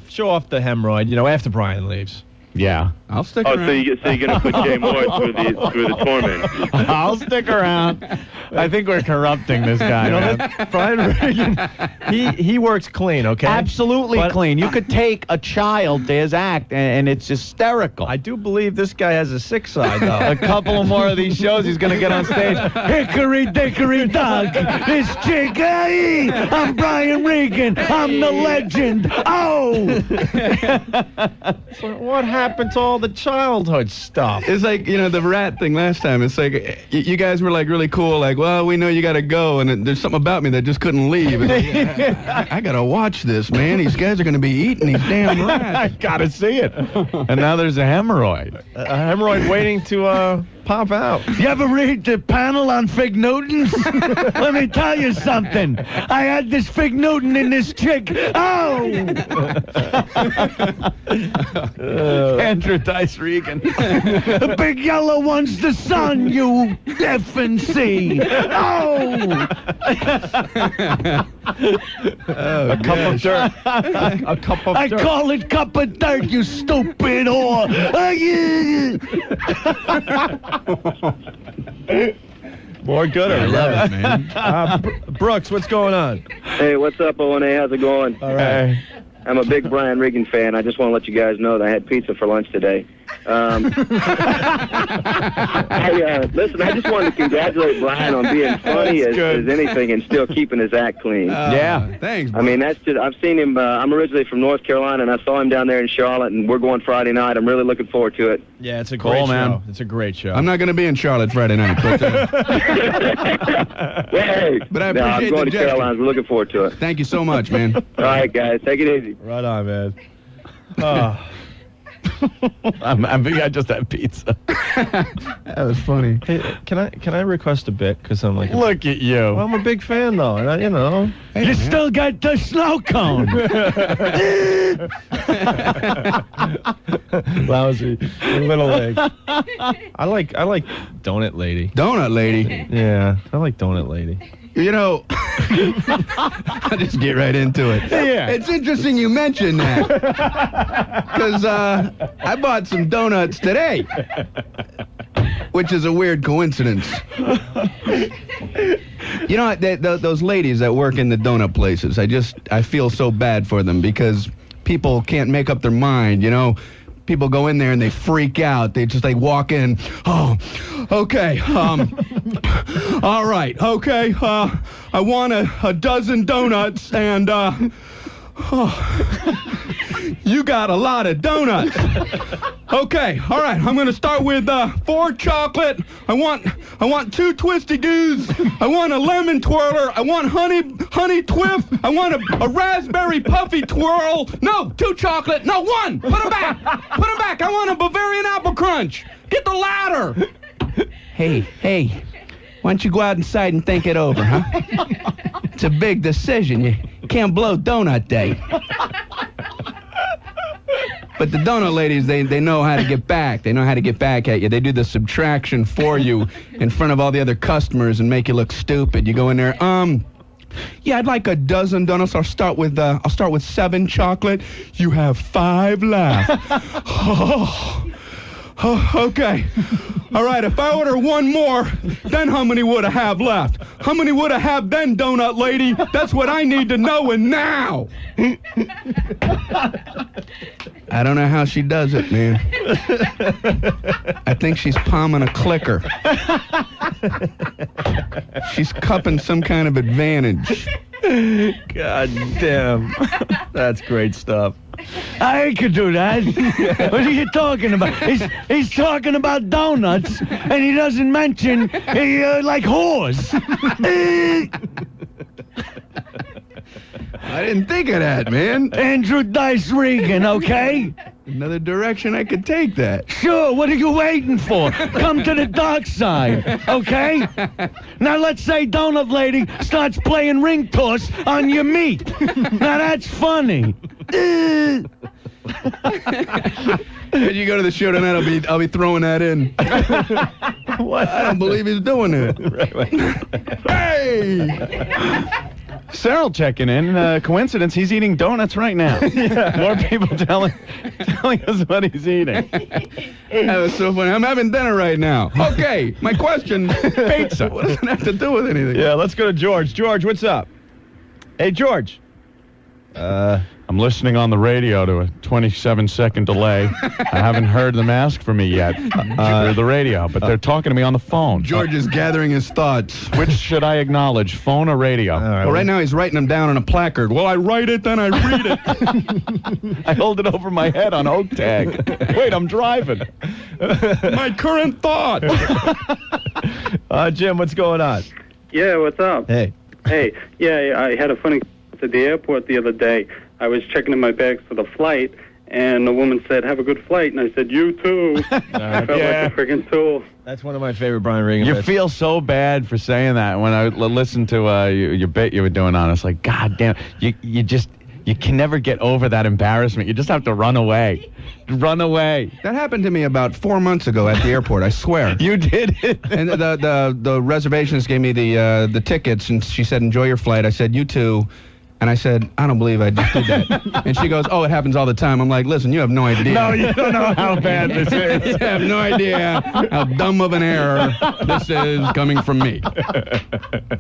the hemorrhoid, after Brian leaves. Yeah. I'll stick around. So you're gonna put Jay Mohr through the torment. I'll stick around. I think we're corrupting this guy, man. Brian Regan, he works clean, okay? Absolutely clean. You could take a child to his act, and it's hysterical. I do believe this guy has a sick side, though. A couple of more of these shows, he's going to get on stage. Hickory dickory dock, this chick, hey, I'm Brian Regan, I'm the legend. Oh! What happened to all the childhood stuff? It's like, the rat thing last time. It's like, you guys were, like, really cool. Like, well, we know you got to go. And there's something about me that just couldn't leave. I got to watch this, man. These guys are going to be eating these damn rats. I got to see it. And now there's a hemorrhoid. A hemorrhoid waiting to pop out. You ever read the panel on Fig Newtons? Let me tell you something. I had this Fig Newton in this chick. Oh! Andrew Dice Regan. The big yellow one's the sun, you effing see. Oh! A cup of dirt. A cup of dirt. I call it cup of dirt, you stupid whore. More gooder. I love it, man. Brooks, what's going on? Hey, what's up, O&A? How's it going? All right. I'm a big Brian Regan fan. I just want to let you guys know that I had pizza for lunch today. Listen, I just wanted to congratulate Brian on being funny as anything and still keeping his act clean. Yeah. Thanks, bro. I mean, that's just, I've seen him, I'm originally from North Carolina, and I saw him down there in Charlotte, and we're going Friday night. I'm really looking forward to it. Yeah, it's a great show. Man. It's a great show. I'm not going to be in Charlotte Friday night, but, Hey, but I appreciate I'm going to Carolina. We're looking forward to it. Thank you so much, man. All right, guys. Take it easy. Right on, man. Oh. I think I just had pizza. That was funny. Hey, can I request a bit? Because I'm like, look at you. Well, I'm a big fan though, and Hey, you still got the snow cone. Lousy little leg. I like Donut Lady. Donut Lady. Yeah, I like Donut Lady. You know, I'll just get right into it. Yeah. It's interesting you mentioned that. Because I bought some donuts today, which is a weird coincidence. You know, those ladies that work in the donut places, I feel so bad for them because people can't make up their mind, you know. People go in there and they freak out. They just walk in. Oh, okay. All right. Okay. I want a dozen donuts and you got a lot of donuts. Okay. All right. I'm going to start with 4 chocolate. I want 2 twisty goos. I want a lemon twirler. I want honey twiff. I want a raspberry puffy twirl. No, 2 chocolate. No, 1. Put them back. Put them back. I want a Bavarian apple crunch. Get the ladder. Hey. Why don't you go out inside and think it over, huh? It's a big decision. You can't blow donut day. But the donut ladies, they know how to get back. They know how to get back at you. They do the subtraction for you in front of all the other customers and make you look stupid. You go in there, yeah, I'd like a dozen donuts. I'll start with 7 chocolate. You have 5 left. Okay. All right, if I order 1 more, then how many would I have left? How many would I have then, donut lady? That's what I need to know, and now. I don't know how she does it, man. I think she's palming a clicker. She's cupping some kind of advantage. God damn. That's great stuff. I could do that. What are you talking about? He's talking about donuts, and he doesn't mention like whores. I didn't think of that, man. Andrew Dice Regan, okay? Another direction I could take that. Sure, what are you waiting for? Come to the dark side, okay? Now let's say donut lady starts playing ring toss on your meat. Now that's funny. When you go to the show tonight, I'll be throwing that in. What? I don't believe he's doing it. Hey! Cyril checking in. Coincidence, he's eating donuts right now. Yeah. More people telling us what he's eating. That was so funny. I'm having dinner right now. Okay, my question, pizza. What does it have to do with anything? Yeah, let's go to George. George, what's up? Hey, George. I'm listening on the radio to a 27-second delay. I haven't heard them ask for me yet through the radio, but they're talking to me on the phone. George is gathering his thoughts. Which should I acknowledge, phone or radio? Well, right now he's writing them down on a placard. Well, I write it, then I read it. I hold it over my head on oak tag. Wait, I'm driving. My current thought. Jim, what's going on? Yeah, what's up? Hey. Hey, yeah, I had a funny at the airport the other day. I was checking in my bags for the flight, and the woman said, "Have a good flight," and I said, "You too." I felt like a freaking tool. That's one of my favorite Brian Regan You bits. feel so bad for saying that. When I listened to your bit you were doing on it, it's like, God damn, you can never get over that embarrassment. You just have to run away. Run away. That happened to me about 4 months ago at the airport, I swear. You did it. And the reservationist gave me the tickets, and she said, "Enjoy your flight." I said, "You too." And I said, "I don't believe I just did that." And she goes, "Oh, it happens all the time." I'm like, "Listen, you have no idea." No, you don't know how bad this is. You have no idea how dumb of an error this is coming from me.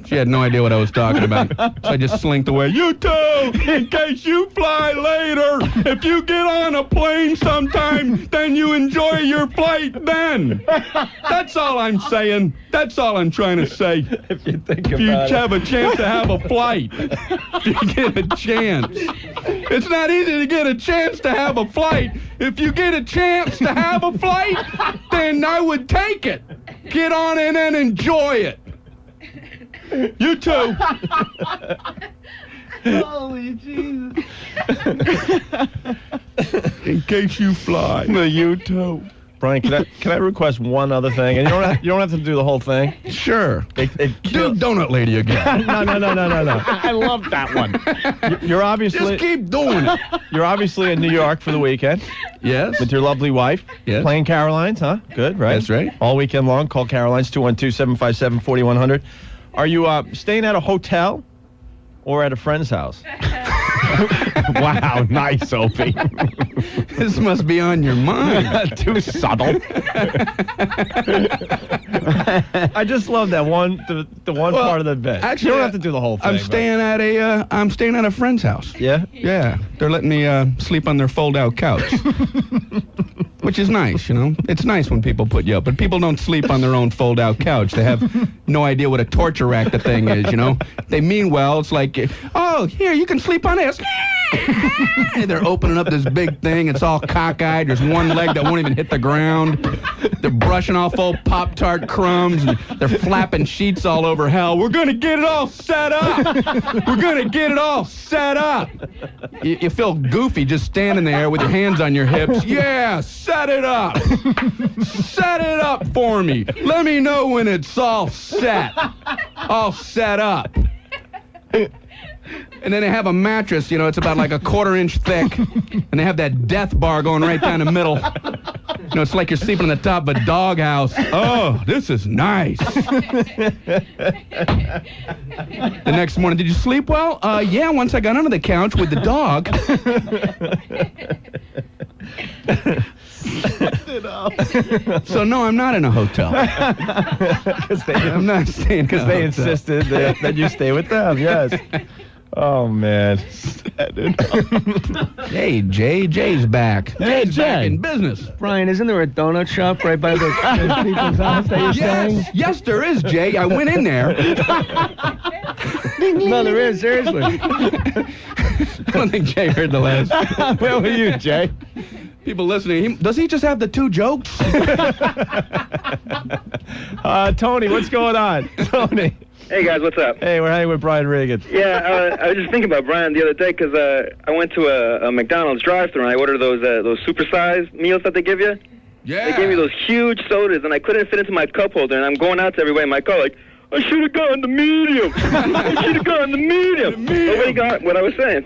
She had no idea what I was talking about. So I just slinked away. "You too, in case you fly later. If you get on a plane sometime, then you enjoy your flight then." That's all I'm saying. That's all I'm trying to say. If you think If you about it. have a chance to have a flight. If you get a chance. It's not easy to get a chance to have a flight. If you get a chance to have a flight, then I would take it. Get on in and enjoy it. You too. Holy Jesus. In case you fly. You too. Brian, can I request one other thing? And you don't have to do the whole thing. Sure. It Do Donut Lady again. No. I love that one. You're obviously Just keep doing it. You're obviously in New York for the weekend Yes. with your lovely wife. Yes. Playing Caroline's, huh? Good, right? That's right. All weekend long. Call Caroline's 212-757-4100. Are you staying at a hotel or at a friend's house? Wow, nice, Opie. This must be on your mind. Too subtle. I just love that one, the one part of the bit. Actually, you don't have to do the whole thing. I'm staying at a friend's house. Yeah? Yeah. They're letting me sleep on their fold-out couch. Which is nice, you know. It's nice when people put you up, but people don't sleep on their own fold-out couch. They have no idea what a torture rack the thing is, you know. They mean well. It's like, oh, here, you can sleep on this. They're opening up this big thing. It's all cockeyed. There's one leg that won't even hit the ground. They're brushing off old Pop-Tart crumbs. And they're flapping sheets all over hell. We're going to get it all set up. We're going to get it all set up. You feel goofy just standing there with your hands on your hips. Yeah, set it up. Set it up for me. Let me know when it's all set. All set up. And then they have a mattress, you know, it's about like a 1/4 inch thick. And they have that death bar going right down the middle. You know, it's like you're sleeping on the top of a doghouse. Oh, this is nice. The next morning, did you sleep well? Yeah, once I got under the couch with the dog. So no, I'm not in a hotel. I'm not staying because they insisted that you stay with them. Yes. Oh man. Hey, Jay's back. Hey, Jay's back Jay. in business. Brian, isn't there a donut shop right by the people's house that you're staying? Yes, there is, Jay. I went in there. No, there is, seriously. I don't think Jay heard the last. Where were you, Jay? People listening, does he just have the 2 jokes? Tony, what's going on? Tony. Hey, guys, what's up? Hey, we're hanging with Brian Regan. Yeah, I was just thinking about Brian the other day because I went to a McDonald's drive-thru and I ordered those supersized meals that they give you. Yeah. They gave me those huge sodas and I couldn't fit into my cup holder and I'm going out to everybody in my car like, I should have gotten the medium. I should have gotten the medium. Nobody got what I was saying.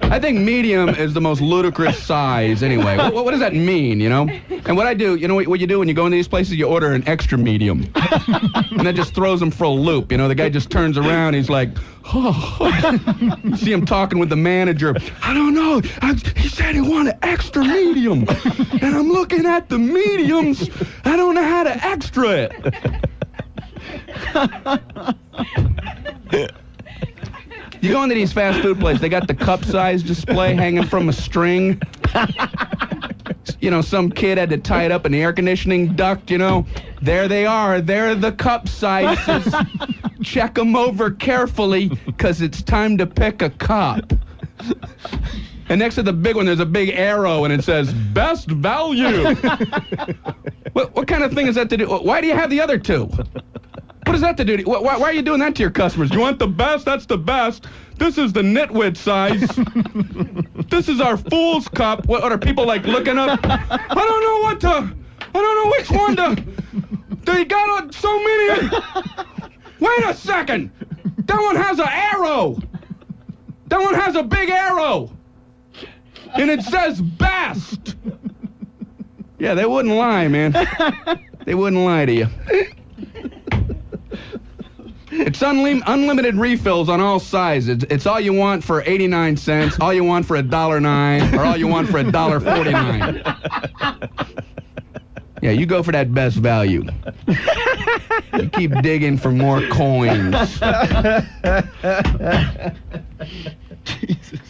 I think medium is the most ludicrous size anyway. What does that mean, you know? And what I do, you know what you do when you go into these places? You order an extra medium. And that just throws them for a loop, you know? The guy just turns around, he's like, oh. You see him talking with the manager. I don't know. He said he wanted extra medium. And I'm looking at the mediums. I don't know how to extra it. You go into these fast food places, they got the cup size display hanging from a string. You know, some kid had to tie it up in the air conditioning duct, you know. There they are. They're the cup sizes. Check them over carefully, because it's time to pick a cup. And next to the big one, there's a big arrow, and it says, best value. What kind of thing is that to do? Why do you have the other 2? What is that to do? Why are you doing that to your customers? You want the best? That's the best. This is the nitwit size. This is our fool's cup. What are people like looking up? I don't know which one to. They got so many. Wait a second. That one has an arrow. That one has a big arrow. And it says best. Yeah, they wouldn't lie, man. They wouldn't lie to you. It's unlimited refills on all sizes. It's all you want for 89 cents, all you want for $1.09, or all you want for $1.49. Yeah, you go for that best value. You keep digging for more coins. Jesus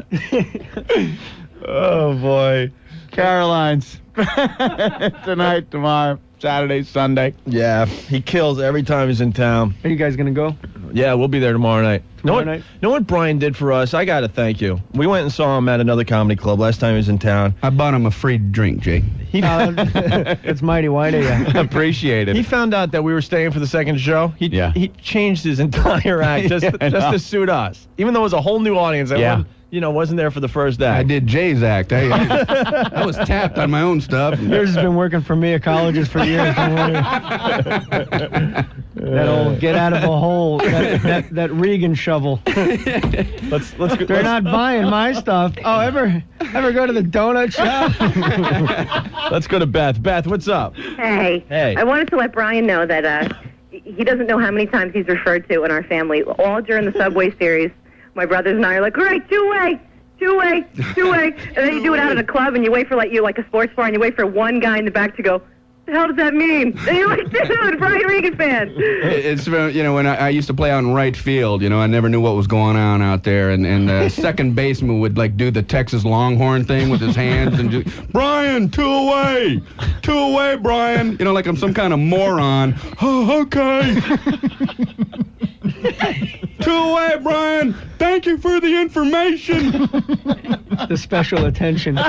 Christ. Oh, boy. Caroline's. Tonight, tomorrow, Saturday, Sunday. Yeah, he kills every time he's in town. Are you guys going to go? Yeah, we'll be there tomorrow night. Tomorrow night? Know what Brian did for us? I got to thank you. We went and saw him at another comedy club last time he was in town. I bought him a free drink, Jay. It's mighty white of you. Appreciate it. He found out that we were staying for the second show. He changed his entire act just to suit us. Even though it was a whole new audience that wasn't there for the first act. I did Jay's act. I was tapped on my own stuff. Yours has been working for me at colleges for years. Don't worry. That old get out of a hole, that Regan shovel. Let's go. They're not buying my stuff. Oh, ever go to the donut shop? Let's go to Beth. Beth, what's up? Hey. Hey. I wanted to let Brian know that he doesn't know how many times he's referred to in our family. All during the Subway series, my brothers and I are like, all right, two-way. And then you do it out at a club, and you wait for, like a sports bar, and you wait for one guy in the back to go, the hell does that mean? And you're like, dude, Brian Regan fan. It's, when I used to play out in right field, I never knew what was going on out there. And second baseman would, do the Texas Longhorn thing with his hands and just, Brian, two away, Brian. Like I'm some kind of moron. Oh, okay. Two away, Brian. Thank you for the information. The special attention.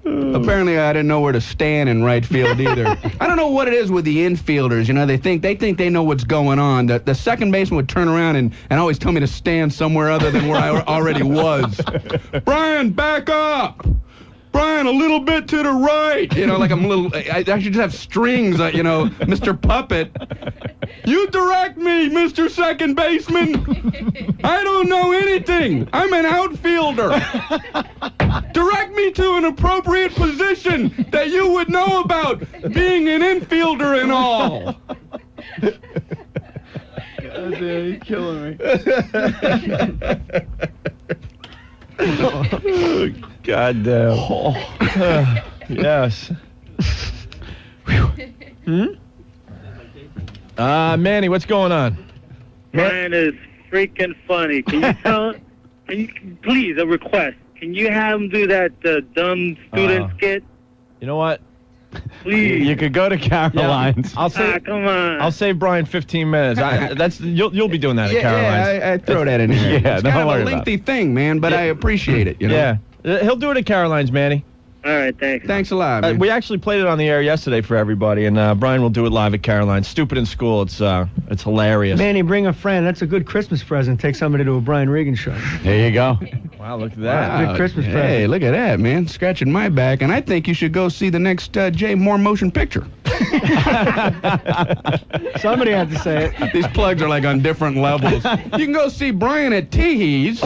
Apparently, I didn't know where to stand in right field either. I don't know what it is with the infielders. They think they know what's going on. The second baseman would turn around and always tell me to stand somewhere other than where I already was. Brian, back up. Brian, a little bit to the right. Like I'm a little. I should just have strings. Mr. Puppet. You direct me, Mr. Second Baseman. I don't know anything. I'm an outfielder. Direct me to an appropriate position that you would know about, being an infielder and all. God, you're killing me. God damn. Yes. Manny, what's going on? Brian is freaking funny. Can you please, a request. Can you have him do that dumb student skit? You know what? Please. You could go to Caroline's. I'll say. Come on. I'll save Brian 15 minutes. You'll be doing that at Caroline's. Yeah, I throw that in here. Yeah, it's don't kind of worry a about lengthy thing, man, but I appreciate it. Yeah, he'll do it at Caroline's, Manny. All right, thanks. Thanks a lot, man. We actually played it on the air yesterday for everybody, and Brian will do it live at Caroline's. Stupid in School. It's hilarious. Manny, bring a friend. That's a good Christmas present. Take somebody to a Brian Regan show. There you go. Wow, look at that. Wow. Good Christmas present. Hey, look at that, man. Scratching my back. And I think you should go see the next Jay Mohr motion picture. Somebody had to say it. These plugs are on different levels. You can go see Brian at Teehee's,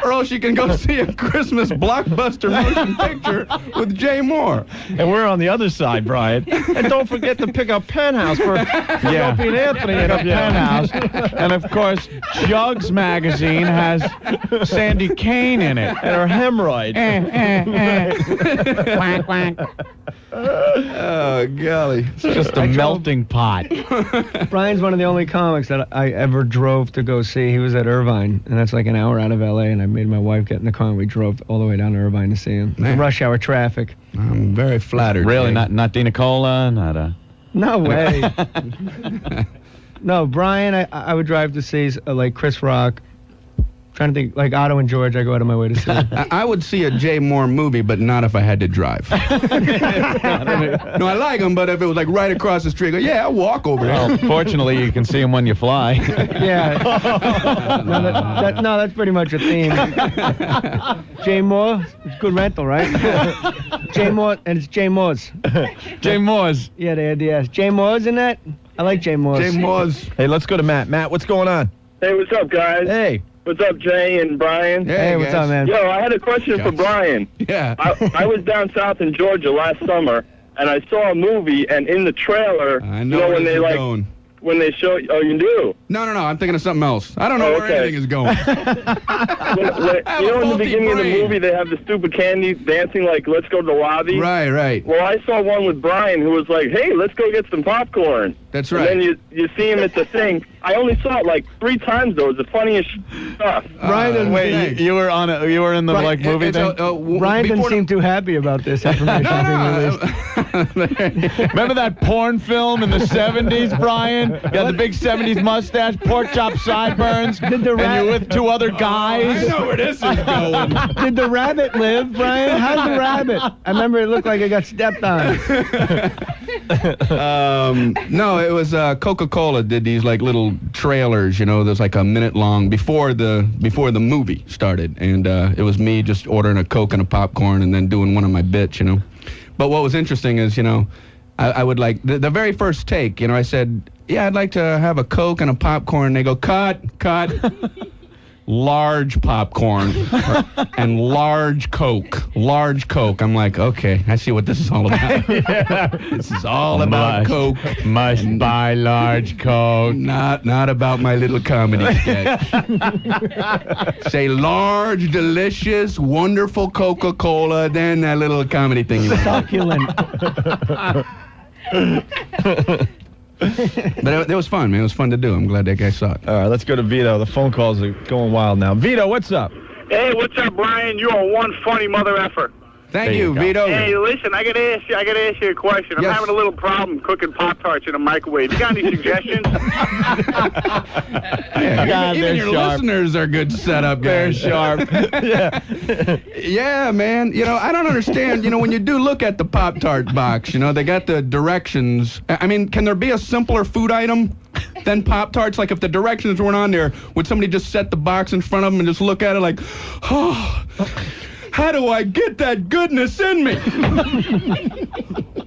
or else you can go see a Christmas blockbuster motion picture with Jay Mohr. And we're on the other side, Brian. And don't forget to pick up Penthouse for Opie and Anthony. Pick up Penthouse. And, of course, Jugs magazine has Sandy Kane in it. And her hemorrhoid. Quack, quack. Oh, golly. It's just a melting pot. Brian's one of the only comics that I ever drove to go see. He was at Irvine, and that's like an hour out of L.A., and I made my wife get in the car, and we drove all the way down to Irvine to see him. Rush hour traffic. I'm very flattered. Really? Jay. Not Dina Cola? Not a... No way. No, Brian, I would drive to see Chris Rock. Trying to think, like Otto and George, I go out of my way to see. I would see a Jay Mohr movie, but not if I had to drive. No, I like him, but if it was right across the street, I'll walk over there. Well, fortunately, you can see him when you fly. Yeah. No, that's pretty much a theme. Jay Mohr, it's good rental, right? Jay Mohr, and it's Jay Mohr's. Jay Mohr's. Yeah, they had the ass. Jay Mohr's in that? I like Jay Mohr's. Jay Mohr's. Hey, let's go to Matt. Matt, what's going on? Hey, what's up, guys? Hey. What's up, Jay and Brian? Hey, what's up, man? Yo, I had a question for Brian. Yeah. I was down south in Georgia last summer, and I saw a movie, and in the trailer, I know when they going. when they show, oh, you do? No, I'm thinking of something else. I don't know where anything is going. In the beginning of the movie, they have the stupid candy dancing let's go to the lobby. Right. Well, I saw one with Brian who was like, hey, let's go get some popcorn. That's right. And then you see him at the thing. I only saw it 3 times, though. It's the funniest stuff. Brian, wait, you were in the movie thing? Brian didn't seem too happy about this information being released. Remember that porn film in the 70s, Brian? You had the big 70s mustache, pork chop sideburns, and you were with 2 other guys. I know where this is going. Did the rabbit live, Brian? How's the rabbit? I remember it looked like it got stepped on. No, it was Coca-Cola did these little trailers, there's a minute long before the movie started, and it was me just ordering a Coke and a popcorn and then doing one of my bits, But what was interesting is, I would the very first take, I said, yeah, I'd like to have a Coke and a popcorn. And they go, cut. large popcorn and large Coke. Large Coke. I'm like, okay, I see what this is all about. This is all about Coke. Must buy large Coke. Not about my little comedy sketch. Say large, delicious, wonderful Coca-Cola, then that little comedy thing. Succulent. But it was fun, man. It was fun to do. I'm glad that guy saw it. All right, let's go to Vito. The phone calls are going wild now. Vito, what's up? Hey, what's up, Brian? You are one funny mother effer. Thank you, Vito. Hey, listen, I gotta ask you a question. I'm having a little problem cooking Pop-Tarts in a microwave. You got any suggestions? Even your listeners are good setup guys. They're sharp. Yeah, man. You know, I don't understand. You know, when you do look at the Pop-Tart box, you know, they got the directions. I mean, can there be a simpler food item than Pop-Tarts? Like, if the directions weren't on there, would somebody just set the box in front of them and just look at it like, oh, how do I get that goodness in me?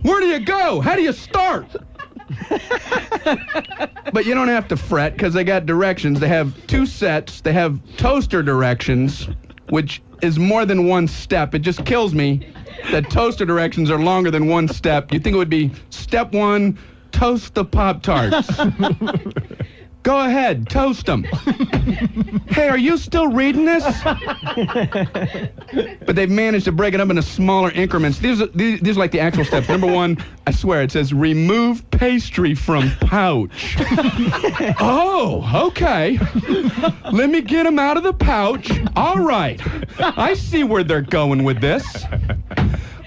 Where do you go? How do you start? But you don't have to fret because they got directions. They have 2 sets. They have toaster directions, which is more than 1 step. It just kills me that toaster directions are longer than 1 step. You'd think it would be step 1, toast the Pop-Tarts. Go ahead, toast them. Hey, are you still reading this? But they've managed to break it up into smaller increments. These are like the actual steps. Number 1, I swear, it says remove pastry from pouch. Oh, okay. Let me get them out of the pouch. All right. I see where they're going with this.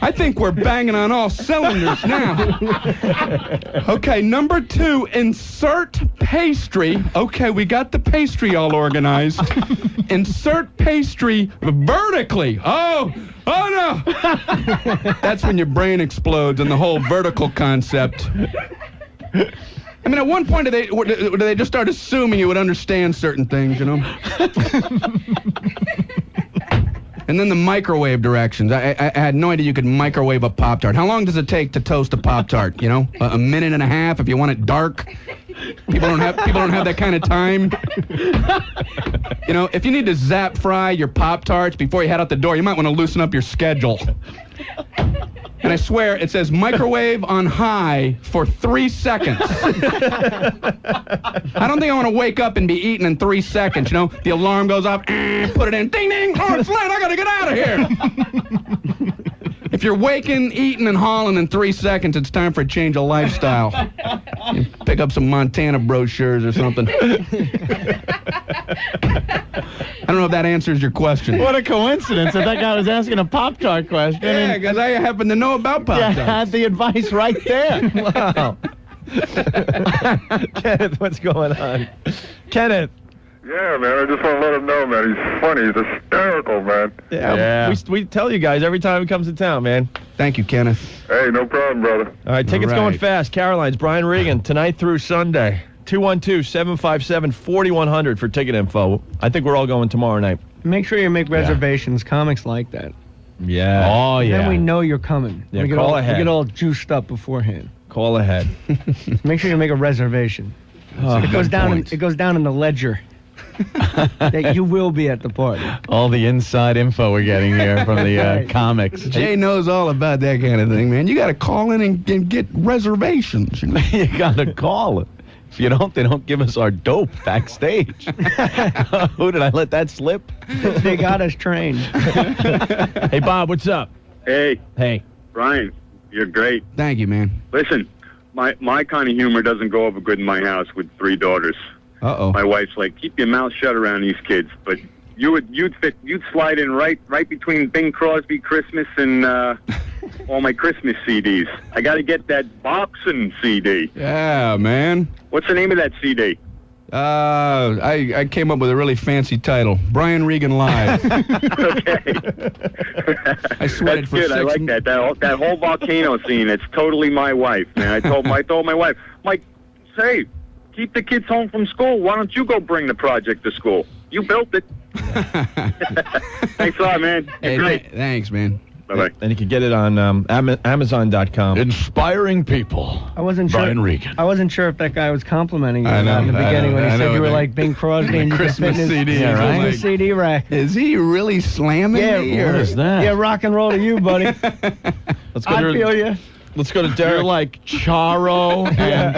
I think we're banging on all cylinders now. Okay, number 2, insert pastry. Okay, we got the pastry all organized. Insert pastry vertically. Oh no. That's when your brain explodes and the whole vertical concept. I mean, at one point, do they just start assuming you would understand certain things, you know? And then the microwave directions. I had no idea you could microwave a Pop-Tart. How long does it take to toast a Pop-Tart? You know, a minute and a half if you want it dark. People don't have that kind of time. You know, if you need to zap fry your Pop-Tarts before you head out the door, you might want to loosen up your schedule. And I swear, it says microwave on high for 3 seconds. I don't think I want to wake up and be eating in 3 seconds, you know? The alarm goes off, put it in, ding, ding, oh, it's late, I gotta get out of here. If you're waking, eating, and hauling in 3 seconds, it's time for a change of lifestyle. You pick up some Montana brochures or something. I don't know if that answers your question. What a coincidence that guy was asking a Pop-Tart question. Yeah, because I happen to know about Pop-Tarts. Yeah, had the advice right there. Wow. Kenneth, what's going on? Kenneth. Yeah, man, I just want to let him know, man. He's funny. He's hysterical, man. Yeah. We tell you guys every time he comes to town, man. Thank you, Kenneth. Hey, no problem, brother. All right, tickets going fast. Caroline's, Brian Regan, tonight through Sunday. 212-757-4100 for ticket info. I think we're all going tomorrow night. Make sure you make reservations. Comics like that. Yeah. Oh, yeah. Then we know you're coming. Yeah, call ahead. We get all juiced up beforehand. Call ahead. Make sure you make a reservation. It goes down in the ledger. That you will be at the party. All the inside info we're getting here from the comics. Jay knows all about that kind of thing, man. You got to call in and get reservations. You got to call it. If you don't, they don't give us our dope backstage. Who did I let that slip? They got us trained. Hey, Bob, what's up? Hey. Hey. Brian, you're great. Thank you, man. Listen, my kind of humor doesn't go over good in my house with 3 daughters. Uh-oh. My wife's like, keep your mouth shut around these kids. But you'd slide in right between Bing Crosby Christmas and all my Christmas CDs. I got to get that boxing CD. Yeah, man. What's the name of that CD? I came up with a really fancy title. Brian Regan Live. Okay. I sweated for good. 6 I like that. That whole volcano scene. It's totally my wife, man. I told my wife, Mike, say, keep the kids home from school. Why don't you go bring the project to school? You built it. Thanks a lot, man. Hey, thanks, man. Bye-bye. And you can get it on Amazon.com. Inspiring people. I wasn't sure. Brian Regan. I wasn't sure if that guy was complimenting you I or not in the know, I beginning know, when he I said know you were the- like Bing Crosby and you could Christmas fit in his CD, Christmas right? CD rack. Is he really slamming me? Yeah, or- What is that? Yeah, rock and roll to you, buddy. Let's go I to feel you. Let's go to Derek. You're like Charo and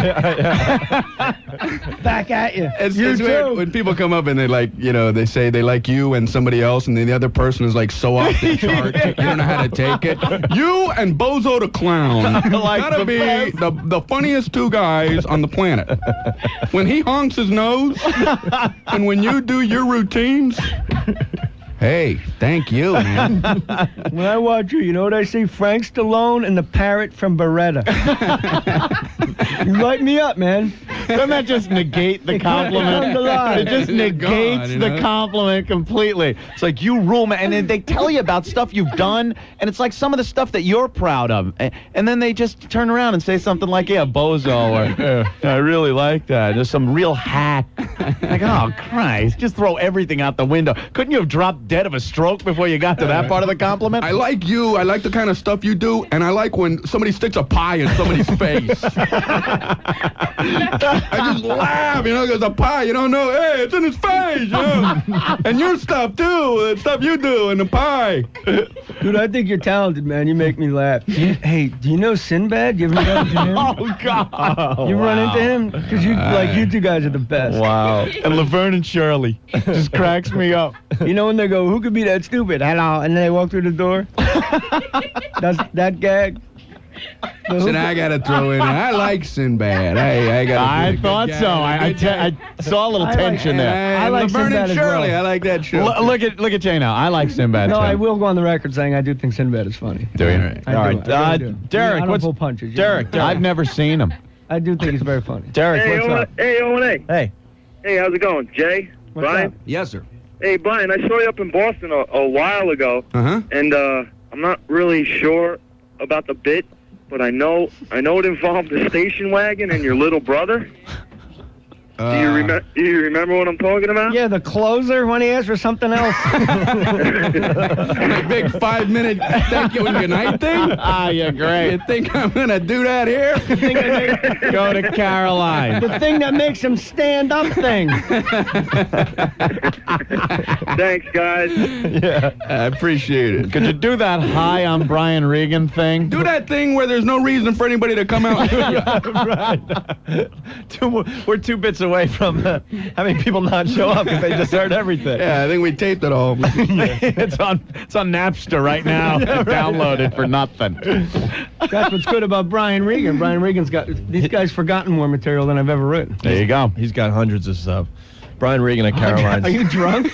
Back at you. It's You weird too. when people come up and they like, they say they like you and somebody else, and then the other person is like so off the chart, you don't know how to take it. You and Bozo the Clown gotta be the funniest two guys on the planet. When he honks his nose, and when you do your routines. Hey, thank you, man. When I watch you, you know what I see? Frank Stallone and the parrot from Beretta. You light me up, man. Doesn't that just negate the compliment? comes alive. It just They're negates gone, you the know? compliment completely. It's like you rule, man, and then they tell you about stuff you've done, and it's like some of the stuff that you're proud of, and then they just turn around and say something like, "Yeah, bozo," or "I really like that." There's some real hack. Like, oh Christ, just throw everything out the window. Couldn't you have dropped dead of a stroke before you got to that part of the compliment? I like you. I like the kind of stuff you do, and I like when somebody sticks a pie in somebody's face. I just laugh, because a pie, you don't know, hey, it's in his face, And your stuff, too, the stuff you do in the pie. Dude, I think you're talented, man. You make me laugh. Hey, do you know Sinbad? You ever run into him? Oh God! You run into him? Because you two guys are the best. Wow. And Laverne and Shirley just cracks me up. You know when they go, who could be that stupid? Hello, and then they walk through the door. That's that gag. And I got to throw in, I like Sinbad. I thought so. I saw a little tension there. I like Laverne Sinbad and as Shirley, well. I like that show. Look at Jay now. I like Sinbad. No, too. I will go on the record saying I do think Sinbad is funny. Do you? I All do, right, I really do. Derek, I don't what's pull punches. you Derek? know. I've never seen him. I do think he's very funny. Derek, Hey, what's up? Hey, O&A. Hey. Hey, how's it going? Jay? What's Brian? up? Yes, sir. Hey, Brian, I saw you up in Boston a while ago, Uh-huh. and I'm not really sure about the bit, but I know it involved the station wagon and your little brother. Do you remember what I'm talking about? Yeah, the closer when he asked for something else. A big 5-minute thank you and good night thing? Ah, you're great. You think I'm going to do that here? Go to Caroline. The thing that makes him stand up thing. Thanks, guys. Yeah. I appreciate it. Could you do that hi, I'm Brian Regan thing? Do that thing where there's no reason for anybody to come out. Right. We're 2 bits away from having people not show up because they just heard everything. Yeah, I think we taped it all. It's on Napster right now. Downloaded for nothing. That's what's good about Brian Regan. Brian Regan's got these guys forgotten more material than I've ever written. There you go. He's got hundreds of stuff. Brian Regan at Caroline's. Are you drunk?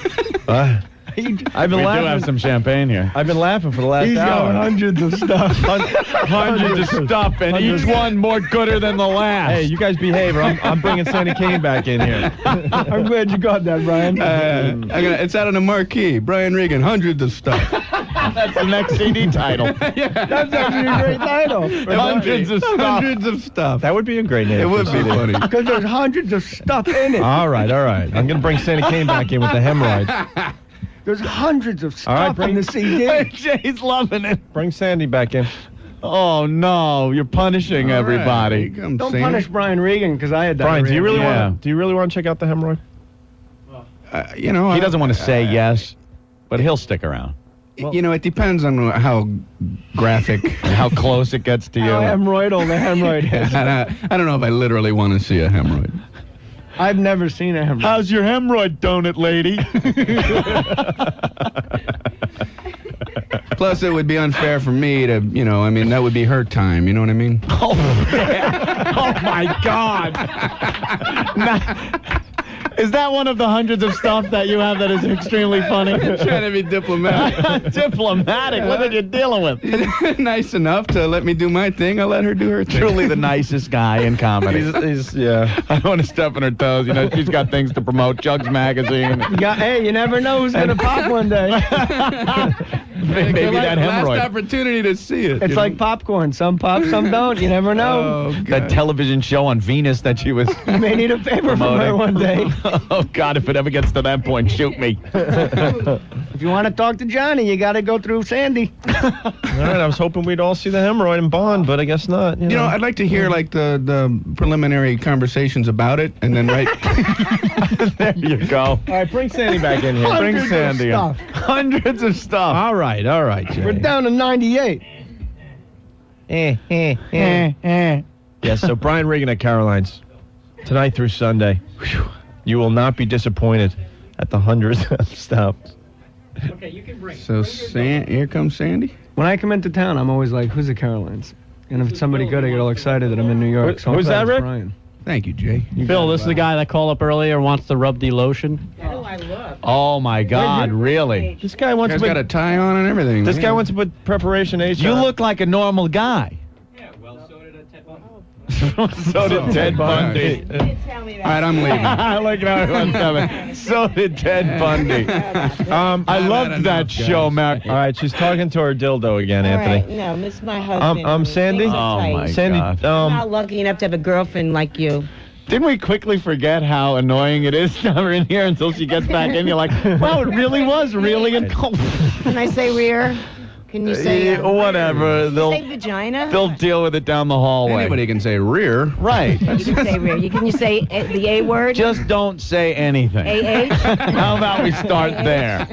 I've been We do laughing. have some champagne here. I've been laughing for the last He's hour. got hundreds of stuff. Hundreds of stuff, and each one more gooder than the last. Hey, you guys behave, or I'm bringing Sandy Kane back in here. I'm glad you got that, Brian. It's out on the marquee. Brian Regan, hundreds of stuff. That's the next CD title. That's actually a great title. Hundreds of stuff. Hundreds of stuff. That would be a great name. It would be funny. Because there's hundreds of stuff in it. All right. I'm going to bring Sandy Kane back in with the hemorrhoids. There's hundreds of All right, stuff in the CD. Jay's loving it. Bring Sandy back in. Oh, no. You're punishing everybody. Don't punish Brian Regan because I had that. Brian, do you really Yeah. want to check out the hemorrhoid? You know, He doesn't want to say yes, but he'll stick around. It depends on how graphic, How close it gets to you. How hemorrhoidal the hemorrhoid is. I don't know if I literally want to see a hemorrhoid. I've never seen a hemorrhoid. How's your hemorrhoid donut, lady? Plus, it would be unfair for me to, that would be her time. You know what I mean? Oh, yeah. Oh my God. Is that one of the hundreds of stuff that you have that is extremely funny? Trying to be diplomatic. Diplomatic? Look what you're dealing with. Nice enough to let me do my thing. I'll let her do her thing. Truly the nicest guy in comedy. Yeah. I don't want to step on her toes. She's got things to promote. Jugs Magazine. Hey, you never know who's going to pop one day. Maybe that hemorrhoid. Last opportunity to see it. It's like popcorn. Some pop, some don't. You never know. That television show on Venus that she was You may need a favor from her one day. Oh, God, if it ever gets to that point, shoot me. It's If you want to talk to Johnny, you got to go through Sandy. All right, I was hoping we'd all see the hemorrhoid and bond, but I guess not. You know, I'd like to hear like the preliminary conversations about it, and then there you go. All right, bring Sandy back in here. Bring Sandy in. Hundreds of stuff. All right, Jay. We're down to 98. Yes, so Brian Regan at Caroline's tonight through Sunday. Whew. You will not be disappointed at the hundreds of stops. Okay, you can bring. So here comes Sandy. When I come into town, I'm always like, "Who's at Caroline's?" And if it's somebody good, I get all excited that I'm in New York. So who's that, Rick? Brian. Thank you, Jay. Phil, this is the guy that called up earlier, wants to rub the lotion. How do I look? Oh my God, really? This guy wants He's to got a tie on and everything. This guy wants to put preparation H. You look like a normal guy. So did Ted Bundy. Tell me that. All right, I'm leaving. I like how he went seven. So did Ted Bundy. I loved that show, Mac. All right, she's talking to her dildo again, All Anthony. right, no, this is my husband. Sandy. Things are tight. my Sandy, God. I'm not lucky enough to have a girlfriend like you. Didn't we quickly forget how annoying it is to have her in here until she gets back in? You're like, wow, it really was really cold. Can I say rear? Can you say whatever? say vagina? They'll deal with it down the hallway. Anybody can say rear. Right. You can say rear. Can you say the A word? Just don't say anything. AH? How about we start there?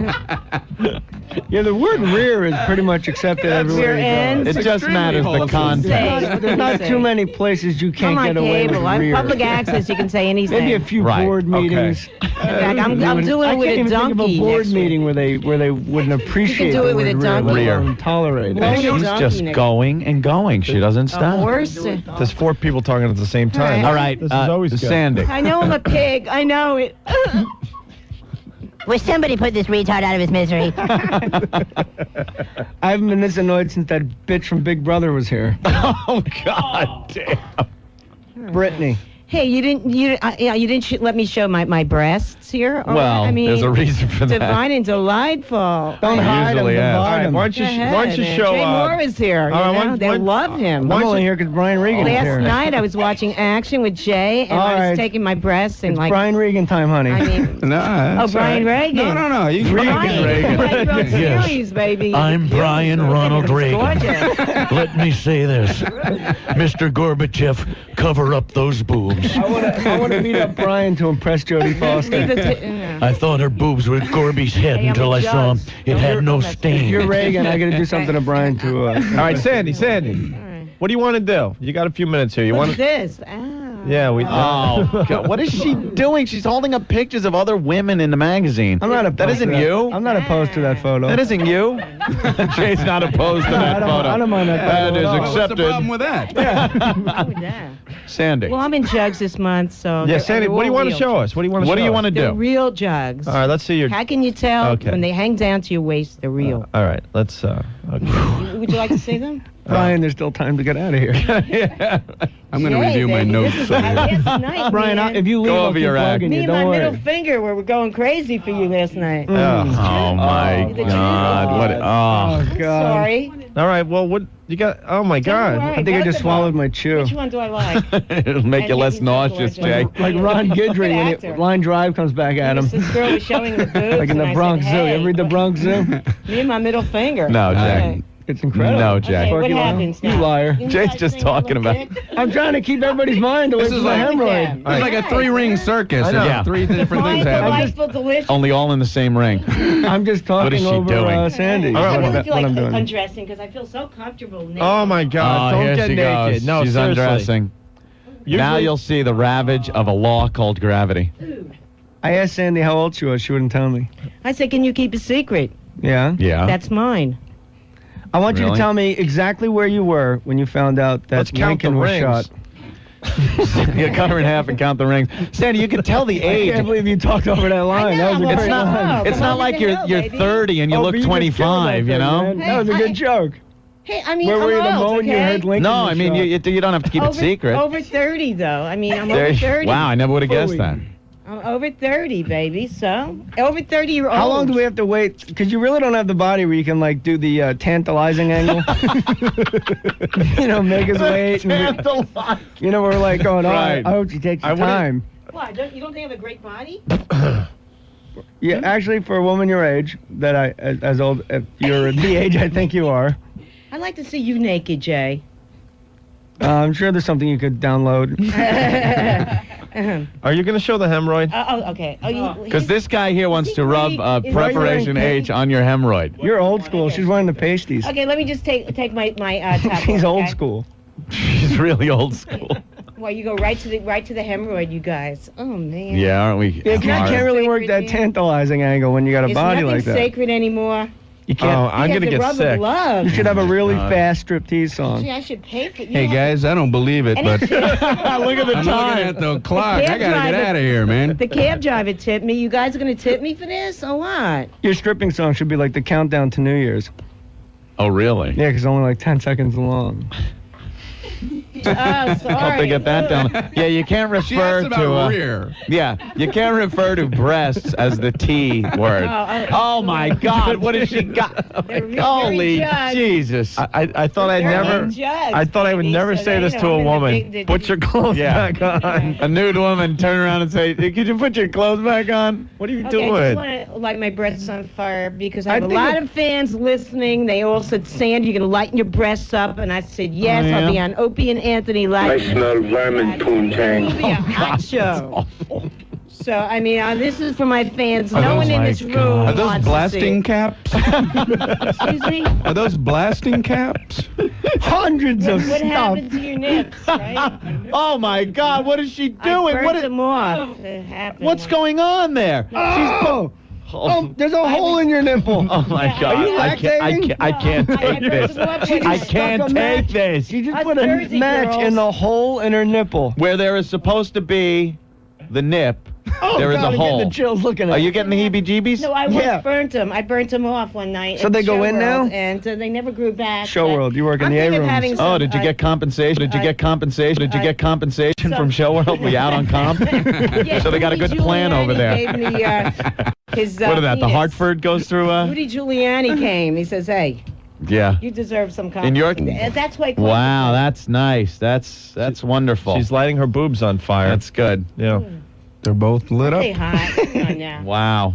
Yeah, the word rear is pretty much accepted everywhere Rear you end? go. It just matters the context. There's not too many places you can't I'm on get away cable. with I'm rear. public access. You can say anything. Maybe a few Right. board Okay. meetings. In fact, I'm doing I it with can't a even think of donkey a board next meeting where they wouldn't appreciate do the it with word a rear, donkey. let Rear. alone tolerate Well, it. you She's donkey just next. going and going. She doesn't A stop. horse? There's 4 people talking at the same time. All right, This is always good. Sandy. I know I'm a pig. I know it. Will somebody put this retard out of his misery? I haven't been this annoyed since that bitch from Big Brother was here. Oh, God damn. Brittany. Hey, you didn't let me show my breasts here. Or, Well, I mean, there's a reason for that. divine and delightful. Don't hide them, usually have. divide All right, them. why don't you show? Jay Mohr is here. all right, You know? They love him. I'm only here because Brian Regan is Last here. night I was watching Action with Jay, and All I was right. taking my breasts and It's like. Brian Regan time, honey. I mean, No, that's Brian all right. Regan. No. You Brian World Yes. Series, baby. I'm Brian Ronald Reagan. Gorgeous. Let me say this. Mr. Gorbachev, cover up those boobs. I want to beat up Brian to impress Jodie Foster. I thought her boobs were Gorby's head Hey, I'm until a I saw judge. it had no stain. You're Reagan. I got to do something to Brian to. All right, Sandy. What do you want to do? You got a few minutes here. You What's want? this? Yeah, we. Oh, God. What is she doing? She's holding up pictures of other women in the magazine. I'm not opposed That isn't to that. you. I'm not opposed to that photo. That isn't you. Jay's not opposed to that photo. I don't mind that photo That at is all. What's the accepted. problem with that? Yeah. Sandy. Well, I'm in jugs this month, so. Yeah, Sandy. What do you want to real. show us? What do you want to? What do you want to They're do? real jugs. All right, let's see your. How can you tell Okay. when they hang down to your waist? They're real. All right, let's. Okay. Would you like to see them? Brian, there's still time to get out of here. I'm going to Yay, review my baby, notes. This is last night, Brian, man. if you leave, Go I'll over keep your act. bugging Me you. and my Don't middle worry. finger were going crazy for you last night. Oh my The God! What? Oh. Oh, God. Sorry. All right. Well, what you got? Oh my God. worry. I think I Both just of swallowed them. my chew. Which one do I like? It'll make you And less he's nauseous, gorgeous. Jay. Like Ron Guidry when actor. Line Drive comes back at him. This girl was showing the boobs. Like in and the I Bronx said, Zoo. You hey, ever read the Bronx Zoo? Me and my middle finger. No, Jay. Okay. It's incredible. No, Jay. Okay, what Porky Line. happens You now? liar. You Jay's guys just think I talking look about- good? I'm trying to keep everybody's mind away This from is the like- hemorrhoid. It's like a 3-ring circus. I know. There's 3 different things Fine, happening. delightful, delicious. Only all in the same ring. I'm just What is talking she over doing? Sandy. All right, I well, really feel what like I'm doing. undressing because I feel so comfortable naked. Oh my God! Oh, Don't here get she naked. goes. No, She's seriously. undressing. Now Usually- you'll see the ravage of a law called gravity. I asked Sandy how old she was. She wouldn't tell me. I said, can you keep a secret? Yeah? Yeah. That's mine. I want you to Really? tell me exactly where you were when you found out that Let's count the Lincoln was rings. shot. You cut her in half and count the rings. Sandy, you can tell the I age. can't believe you talked over that line. That was a I'm good over it. line. Oh, It's come not on, like you you're can know, baby. 30 and you Oh, look but just killed 25, that you thing, know? man. That was a good joke. Hey, I mean, Where were you the I'm old, moment you okay? heard Lincoln No, was I mean, shot? you don't have to keep it secret. Over 30, though. I mean, I'm There- over 30. Wow, I never would have guessed Fully. that. I'm over 30, baby. So, over 30-year-old. How long do we have to wait? Because you really don't have the body where you can, like, do the tantalizing angle. You know, make us wait. And you know, we're like going, oh, Right. I hope she takes the time. Why? You don't think I have a great body? Yeah, actually, for a woman your age, as old, if you're the age I think you are, I'd like to see you naked, Jay. I'm sure there's something you could download. Are you going to show the hemorrhoid? Okay. Because this guy here wants to rub Preparation H on your hemorrhoid. You're old school. She's wearing the pasties. Okay, let me just take my top She's off, old okay? school. She's really old school. Well, you go right to the hemorrhoid, you guys. Oh man. Yeah, aren't we? Yeah, you can't really work that tantalizing angle when you got a body like that. It's nothing sacred anymore. You can't. I'm going to get sick. You should have a really fast striptease song. Gee, I should pay for. Hey guys, I don't believe it, but look at the I'm looking at the clock. I gotta get out of here, man. The cab driver tipped me. You guys are gonna tip me for this or what? Your stripping song should be like the countdown to New Year's. Oh, really? Yeah, because only like 10 seconds long. Oh, sorry. Hope they get that down. Yeah, you can't refer She asked about to rear. Yeah, you can't refer to breasts as the T word. Oh my God, what has she got? Holy Jesus! I thought I'd never. I thought I would never say this to a woman. Put your clothes back on. A nude woman turn around and say, "Could you put your clothes back on?" What are you I doing? just want to light my breasts on fire because I have a lot of fans listening. They all said, "Sandy, you're gonna lighten your breasts up," and I said, "Yes, Oh, yeah? I'll be on Opie and Anthony live." I smell vermin poontang. It'll be a hot show. So, I mean, this is for my fans. No one in this room Are those wants blasting to caps? see. Excuse me? Are those blasting caps? Hundreds of What stuff. happened to your nips, right? Oh my God, what is she doing? I What burnt is, them off. It happened. what's going on there? Oh! Oh, there's a hole in your nipple. Oh my God! Are you I lactating? can't take this. I can't take this. She just put a match in the hole in her nipple. Where there is supposed to be the nip, there is God, a I'm hole. getting the chills looking at Are it. you getting the heebie-jeebies? No, I once burnt them. I burnt them off one night. So at they go Show in World, now? And they never grew back. Show but World, you work in I'm the thinking of A-rooms. having Oh, some, did you get compensation? Did you get compensation? Did you get compensation from Show World? Were you out on comp? Yeah, So they got a good Rudy plan over Giuliani there. gave me, his, What is that? The penis. Hartford goes through? Rudy Giuliani came. He says, "Hey, Yeah. you deserve some In your. compensation." That's why. Wow, that's nice. That's wonderful. She's lighting her boobs on fire. That's good. Yeah. They're both lit up. Stay hot. Come on now. Wow.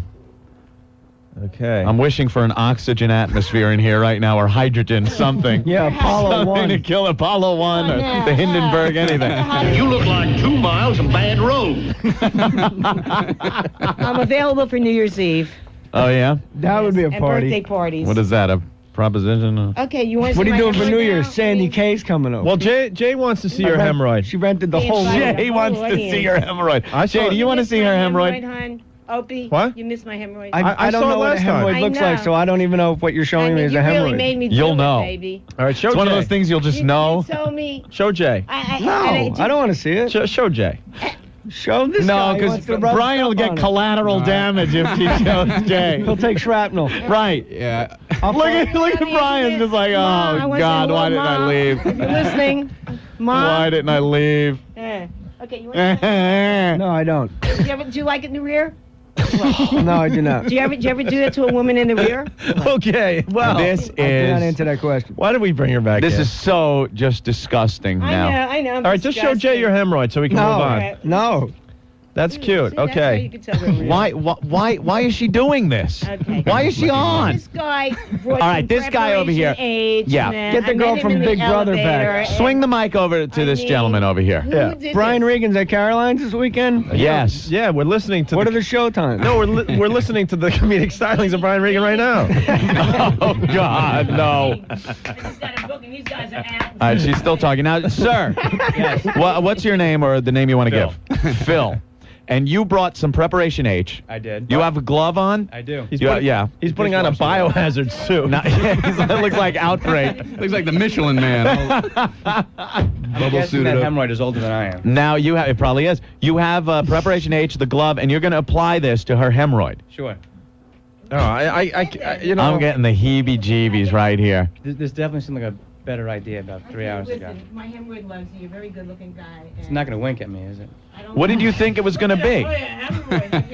Okay. I'm wishing for an oxygen atmosphere in here right now, or hydrogen, something. Yeah, Apollo Something 1. to kill Apollo 1 or the Hindenburg, anything. You look like 2 miles of bad road. I'm available for New Year's Eve Oh, yeah? That would be a and party. birthday parties. What is that, a proposition? Okay, you want to What see are you my doing for hemorrhoid New Year's? now? Sandy K's coming over. Well, Jay wants to see your hemorrhoid. She rented the He whole invited Jay the wants whole to see audience. your hemorrhoid. I Jay, saw- do you want to missed see my her hemorrhoid? hon? Opie? What? You missed my hemorrhoid. I I don't saw know it what a last time. hemorrhoid I looks know. like, so I don't even know if what you're showing me is you a really hemorrhoid. made me do You'll it, know. baby. All right, show It's Jay. one of those things you'll just know. You told me. Show Jay. No, I don't want to see it. Show Jay. Show this No, guy. He because wants to rub Brian will stuff get on it. collateral damage if he shows Jay. He'll take shrapnel. Right. Yeah. Look at Brian's just like, Mom, I oh want God, some why more, didn't I Mom. leave? If you're listening, Mom. Why didn't I leave? Okay, you want No, I don't. do you like it in the rear? No, I do not. Do you ever do that to a woman in the rear? Okay, well. This I'm not is into that question. Why did we bring her back this in? is so just disgusting now. I know. All right, just show Jay your hemorrhoid so we can move on. No. That's cute. Okay. Why is she doing this? Okay. Why is she on? This guy. All right, this guy over here. Yeah. Get the girl from Big Brother back. Swing the mic over to this gentleman over here. Yeah. Brian Regan's at Caroline's this weekend? Yes. Yeah, we're listening to What are the show times? No, we're listening to the comedic stylings of Brian Regan right now. Oh God, no. All right, she's still talking now, sir. Yes. What's your name or the name you want to give? Phil. And you brought some Preparation H. I did. You have a glove on? I do. He's putting on a biohazard suit. It looks like Outbreak. Looks like the Michelin Man. Bubble suited that up. hemorrhoid is older than I am. Now you have, it probably is. You have Preparation H, the glove, and you're going to apply this to her hemorrhoid. Sure. No, I you know. I'm getting the heebie-jeebies right here. This definitely seems like better idea about 3 hours ago. Listen, my hemorrhoid loves you. You're a very good-looking guy. It's not going to wink at me, is it? What did you think it was going to be?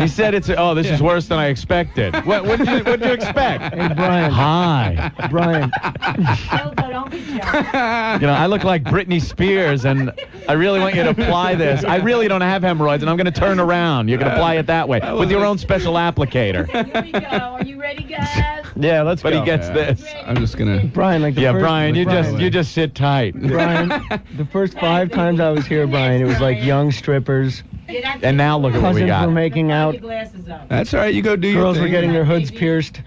He said it's, oh, this is worse than I expected. What did you expect? Hey, Brian. Hi. Brian. Don't be jealous. You know, I look like Britney Spears, and I really want you to apply this. I really don't have hemorrhoids, and I'm going to turn around. You're going to apply it that way with your own special applicator. Here we go. Are you ready, guys? Yeah, let's go. But he gets this. I'm just going to... Brian, like the Yeah, first, Brian, you just sit tight. Brian, the first 5 times I was here, Brian, it was like young strippers. And now look at what we Cousins got. were making out. That's all right. You go do your Girls thing. were getting their hoods pierced.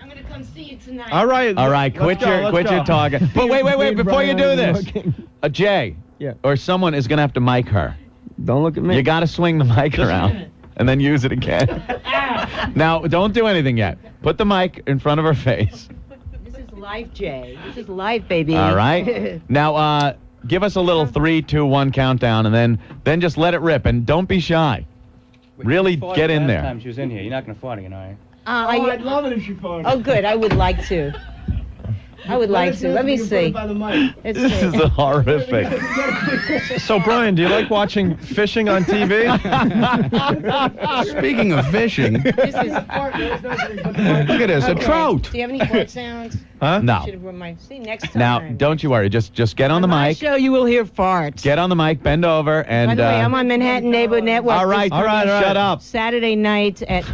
All right. All right, quit your talking. But wait, before you do this, Jay, or someone is going to have to mic her. Don't look at me. You got to swing the mic around and then use it again. Now, don't do anything yet. Put the mic in front of her face. This is life, Jay. This is life, baby. All right. Now, give us a little 3, 2, 1 countdown, and then just let it rip, and don't be shy. Really get in there. Last time she was in here. You're not going to fart again, are you? I'd love it if she farted. Oh, good. I would like to. I would like to. Let me see. This is horrific. So, Brian, do you like watching fishing on TV? Speaking of fishing, This is. look at this, a trout. Do you have any fart sounds? Huh? No. Should have run my. See, next time. Now, don't you worry. Just get on the my mic. show, you will hear farts. Get on the mic, bend over, and... By the way, I'm on Manhattan Neighborhood Network. All right, shut up. Saturday night at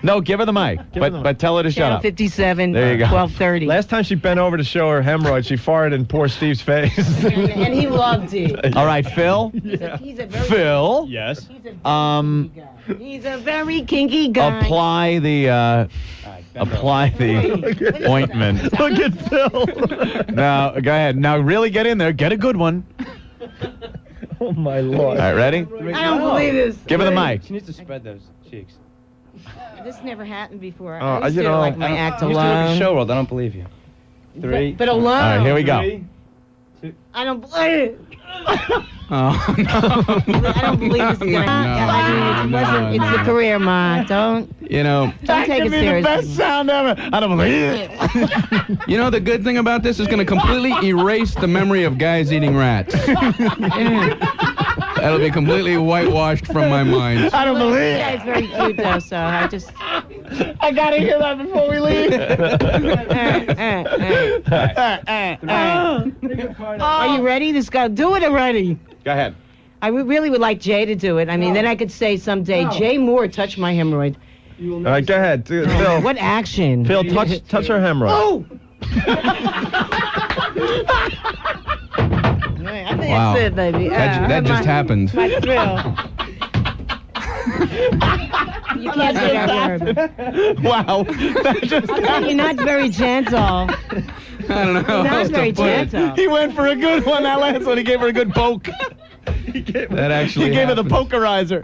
No, give her the mic, but tell her to shut Channel up. 57, There you go. 12:30. Last time she bent over to show her hemorrhoid, she farted in poor Steve's face. And he loved it. All right, Phil. He's a very Phil. Yes. He's a very kinky guy. Apply the ointment. Look at Phil. Now, go ahead. Now, really get in there. Get a good one. Oh, my Lord. All right, ready? I don't believe this. Give her the mic. She needs to spread those cheeks. This never happened before. Oh, I used to like my act You used to look at alone. Show World. I don't believe you. 3. But alone. All right, here we go. I don't believe. Oh, no. I don't believe this is gonna happen. It's a career, Ma. Don't You know, take it seriously. Best sound ever. I don't believe it. you know the good thing about this is going to completely erase the memory of guys eating rats. That'll be completely whitewashed from my mind. I don't believe This it. guy's very cute though, so I just. I gotta hear that before we leave. Are you ready? This guy, do it already. Go ahead. I really would like Jay to do it. I mean, then I could say someday, Jay Mohr touched my hemorrhoid. All right, go ahead. Phil. What action? Phil, touch her hemorrhoid. Oh! I think Wow. that's it, baby. That just happened. My thrill. You can't say that word. Wow. That just You're not very gentle. I don't know. You're not very gentle. He went for a good one. That last one, he gave her a good poke. That actually He gave her the happened. pokerizer.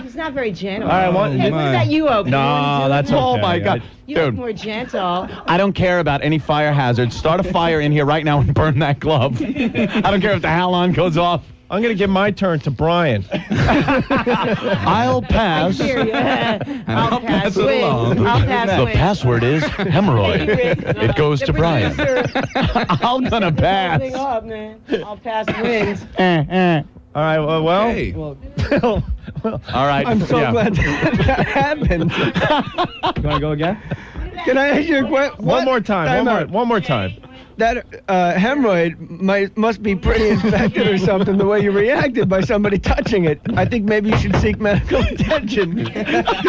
He's not very gentle. All right, Hey, what is that you, Opie? No, that's okay. Oh, my God. You look Dude, more gentle. I don't care about any fire hazards. Start a fire in here right now and burn that glove. I don't care if the halon goes off. I'm going to give my turn to Brian. I'll pass. I hear you. I'll pass it wins. along. I'll pass The wins. password is hemorrhoid. It goes to Brian. I'm gonna pass. Thing up, man. I'll pass wins. All right, well. Hey. Well, All right. I'm so yeah. glad that happened. You want to go again? Can I ask you a question? One more time. One more time. That hemorrhoid must be pretty infected or something, the way you reacted by somebody touching it. I think maybe you should seek medical attention. 'Cause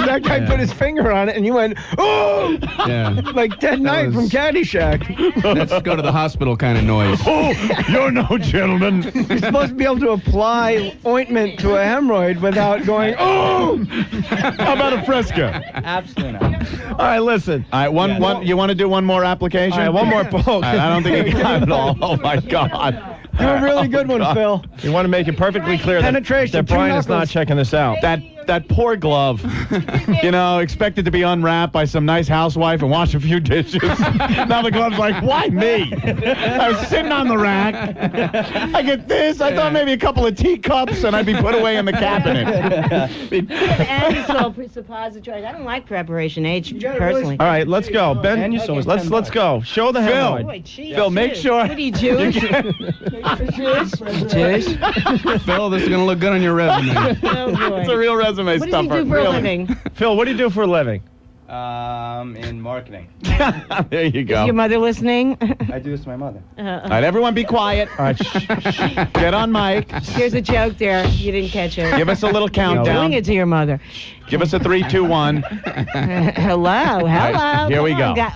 that guy put his finger on it and you went, oh! Yeah. Like Ted Knight from Caddyshack. Let's go to the hospital kind of noise. Oh, you're no gentleman. You're supposed to be able to apply ointment to a hemorrhoid without going, oh! How about a Fresca? Absolutely not. All right, listen. All right, one. You want to do one more application? All right, one more poke. I don't think he got it all. Oh my God. Do a really good one, Phil. You want to make it perfectly clear Penetration, that Brian two is not knuckles. checking this out. That that poor glove. You know, expected to be unwrapped by some nice housewife and wash a few dishes. Now the glove's like, why me? I was sitting on the rack. I get this. I thought maybe a couple of teacups and I'd be put away in the cabinet. Anisole suppositories. I don't like Preparation H personally. All right, let's go. Ben, let's go. Show the hemorrhoid. Boy, gee, Phil, make sure. What are you, Jewish? Jewish? Phil, this is going to look good on your resume. Oh, boy. It's a real resume What stuffer. does he do for a living? Phil, what do you do for a living? In marketing. There you go. Is your mother listening? I do this to my mother. All right, everyone be quiet. All right, shh. Get on mic. Here's a joke there. You didn't catch it. Give us a little You're doing countdown. it to your mother. Give us a 3, 2, 1. Hello. right, here we Come on, go.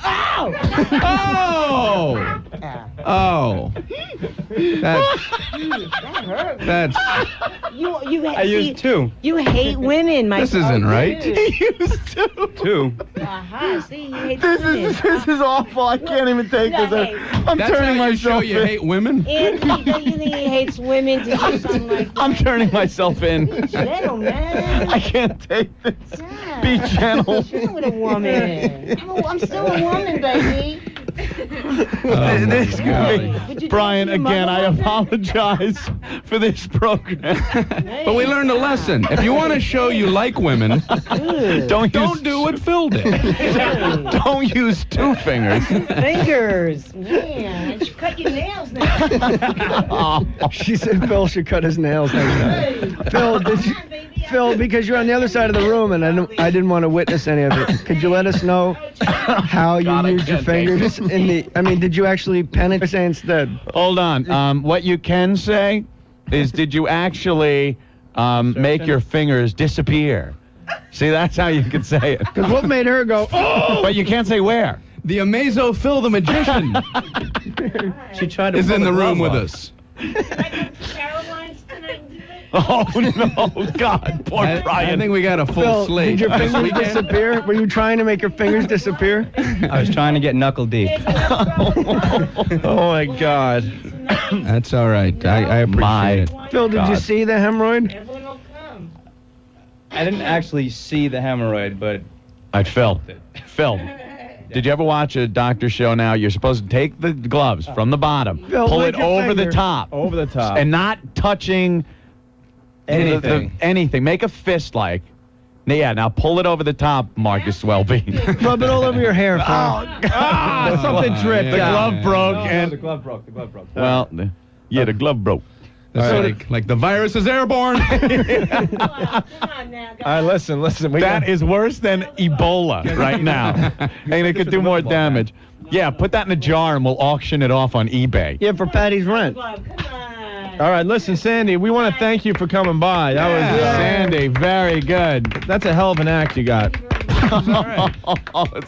Oh! Oh. That hurt. That's. I used 2. You hate women, my This isn't right. He used 2. Uh-huh. See, you hate This women. is awful. I can't even take No, this. hey. I'm That's turning how you show myself you in. hate women? And you think he hates women to do something like that? I'm turning myself in. Gentleman. I can't take this. Yeah. Be gentle. Chill with a woman. I'm still a woman, baby. This is gonna be- Brian, again, I apologize for this program. But we learned a lesson. If you want to show you like women, don't do what Phil did. Don't use 2 fingers. Fingers. Man, you cut your nails now. She said Phil should cut his nails next time. Phil, because you're on the other side of the room and I didn't want to witness any of it. Could you let us know how you used your fingers in the? I mean, did you actually penetrate instead? Hold on. What you can say is, did you actually make your fingers disappear? See, that's how you can say it. Because what made her go? Oh! But you can't say where. The Amazo Phil the magician She tried to is pull in the room glove with off. us. Oh, no, God, poor I Brian. think we got a full Phil, slate. did your this fingers weekend. disappear? Were you trying to make your fingers disappear? I was trying to get knuckle deep. Oh, my God. That's all right. I appreciate it. Phil, did you see the hemorrhoid? I didn't actually see the hemorrhoid, but All right, Phil. Did you ever watch a doctor show now? You're supposed to take the gloves from the bottom, Phil, pull lick it your over the finger. top. Over the top. And not touching Anything. anything. Make a fist like. Yeah, now pull it over the top, Marcus Welby. Rub it all over your hair, Phil. Something dripped. The glove broke no, and the glove broke. The glove broke. well, yeah, the glove broke. That's like the virus is airborne. All right, listen. That is worse than Ebola right now. And it could do more damage. Yeah, put that in a jar and we'll auction it off on eBay. Yeah, for Patty's rent. All right, listen, Sandy, we want to thank you for coming by. That was Sandy, very good. That's a hell of an act you got. It's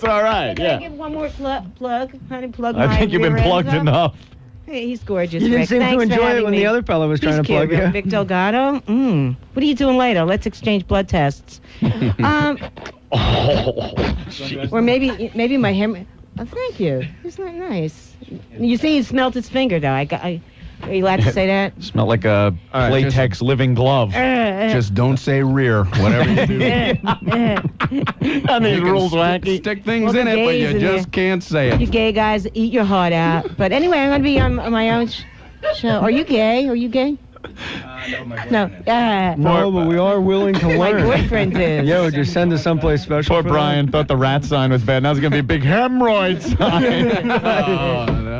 all right, Can I yeah. give one more plug? Honey, plug I my think you've been rear plugged ends up? enough. Hey, he's gorgeous, You didn't Rick. seem Thanks to for enjoy it having when me. the other fellow was trying to He's plug cute, you. Vic Delgado. What are you doing later? Let's exchange blood tests. Or maybe my hair. Oh, thank you. Isn't that nice? You see, he smelt his finger, though. Are you allowed to say that? Smell like a right, latex living glove. Just don't say rear, whatever you do. I mean, You can rules wacky. Stick things Well, in the it, but gays you in just can't say You it. gay guys, eat your heart out. But anyway, I'm going to be on my own show. Are you gay? Are you gay? No. No, but we are willing to My learn. boyfriend is. Yo, just send us someplace special. Poor for Brian thought the rat sign was bad. Now it's going to be a big hemorrhoid sign.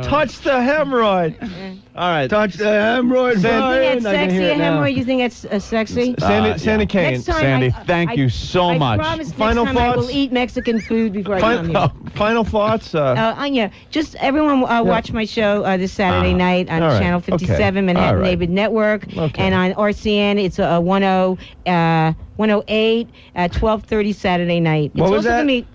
Touch the hemorrhoid. All right. Touch the hemorrhoid, You Brian. think I that's can hear sexy, a it now. hemorrhoid? You think that's sexy? Sandy Kane. Next time Sandy, I thank you so much. I promise Final next time I thoughts? will eat Mexican food before I come here. Final thoughts? Yeah, just everyone watch my show this Saturday night on All right. Channel 57, Okay. Manhattan All right. Neighborhood Network, Okay. and on RCN it's 108 at 12:30 Saturday night. It's What was also that? gonna be-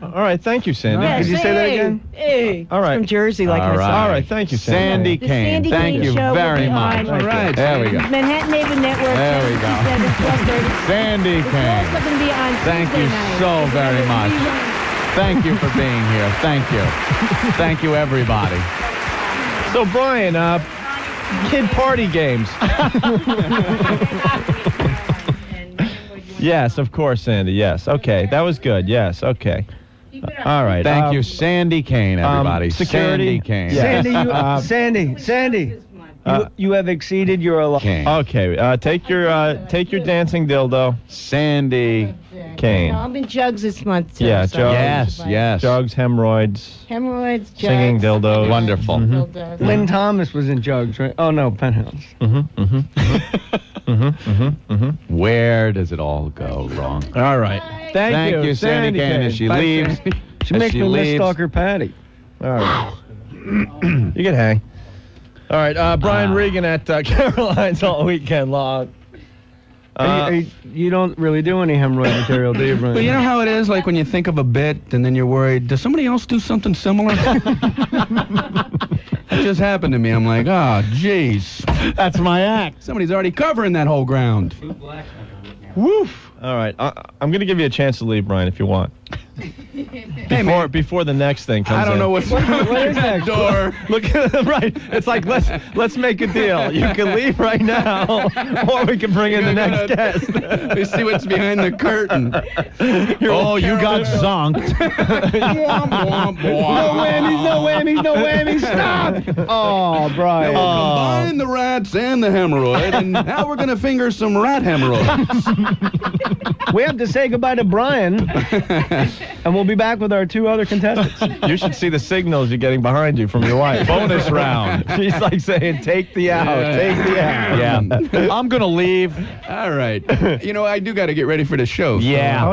All right. Thank you, Sandy. Yeah, Could you say that hey, again? Hey, All right. from Jersey, like All myself. right. All right. Thank you, Sandy. Sandy The Kane, Sandy thank Kane you show will very be much. on All right. There we go. Manhattan Neighborhood Network. There we go. 57, 12:30. Sandy It's Kane. also going to be on Thank Tuesday you night. so It's very another much. rerun. Thank you for being here. Thank you. Thank you, everybody. So, Brian, kid party games. Yes, of course, Sandy. Yes. Okay. That was good. Yes. Okay. All right. Thank you, Sandy Kane, everybody. Security. Sandy Kane. Sandy, Sandy, you have exceeded your allotment. Okay. Take your dancing dildo. Sandy Kane. I'm in jugs this month, too. Yeah, so jugs. Yes. Jugs, hemorrhoids. Hemorrhoids, jugs. Singing dildos. Wonderful. Dildos. Lynn Thomas was in Jugs, right? Oh, no, Penthouse. Where does it all go wrong? All right. Thank you, Sandy Kane. As she Bye, leaves. Sandy. She makes me miss Stalker Patty. All right. You can hang. All right. Brian Regan at Caroline's all weekend long. You don't really do any hemorrhoid material, do you, Brian? But you know how it is, like when you think of a bit and then you're worried, does somebody else do something similar? It just happened to me. I'm like, oh, jeez. That's my act. Somebody's already covering that whole ground. Woof. All right. I'm going to give you a chance to leave, Brian, if you want. Before the next thing comes in. I don't know what is that door. Look at right. It's like let's make a deal. You can leave right now, or we can bring in the next guest. We see what's behind the curtain. You got zonked. No whammies. Stop. Oh, Brian. We'll combine the rats and the hemorrhoid, and now we're going to finger some rat hemorrhoids. We have to say goodbye to Brian, and we'll be back with our two other contestants. You should see the signals you're getting behind you from your wife. Bonus round. She's like saying, "Take the out, take the out." Yeah. I'm going to leave. All right. You know, I do got to get ready for the show. Yeah.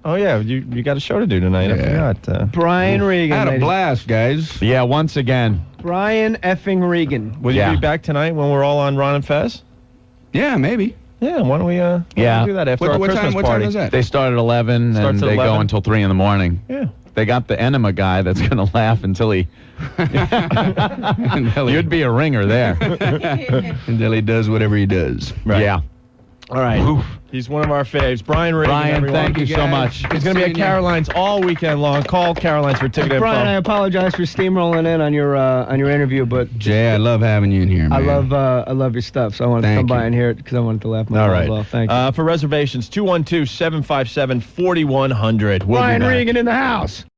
Oh yeah. You got a show to do tonight. I forgot. Brian Regan. Had a blast, guys. Yeah, once again. Brian effing Regan. Will you be back tonight when we're all on Ron and Fez? Yeah, maybe. Yeah, why don't we do that after our Christmas what party? time is that? They start at 11 and they go until 3 in the morning. Yeah. They got the enema guy that's going to laugh until he... You'd be a ringer there. Until he does whatever he does. Right. Yeah. All right. Oof. He's one of our faves. Brian Regan, Brian, everyone. thank you so much. He's going to be at Caroline's all weekend long. Call Caroline's for ticket info. Brian, I apologize for steamrolling in on your interview, but Jay, I love having you in here, man. I love your stuff, so I wanted to come by and hear it because I wanted to laugh my balls off. Thank you. For reservations, 212-757-4100. Brian Regan in the house.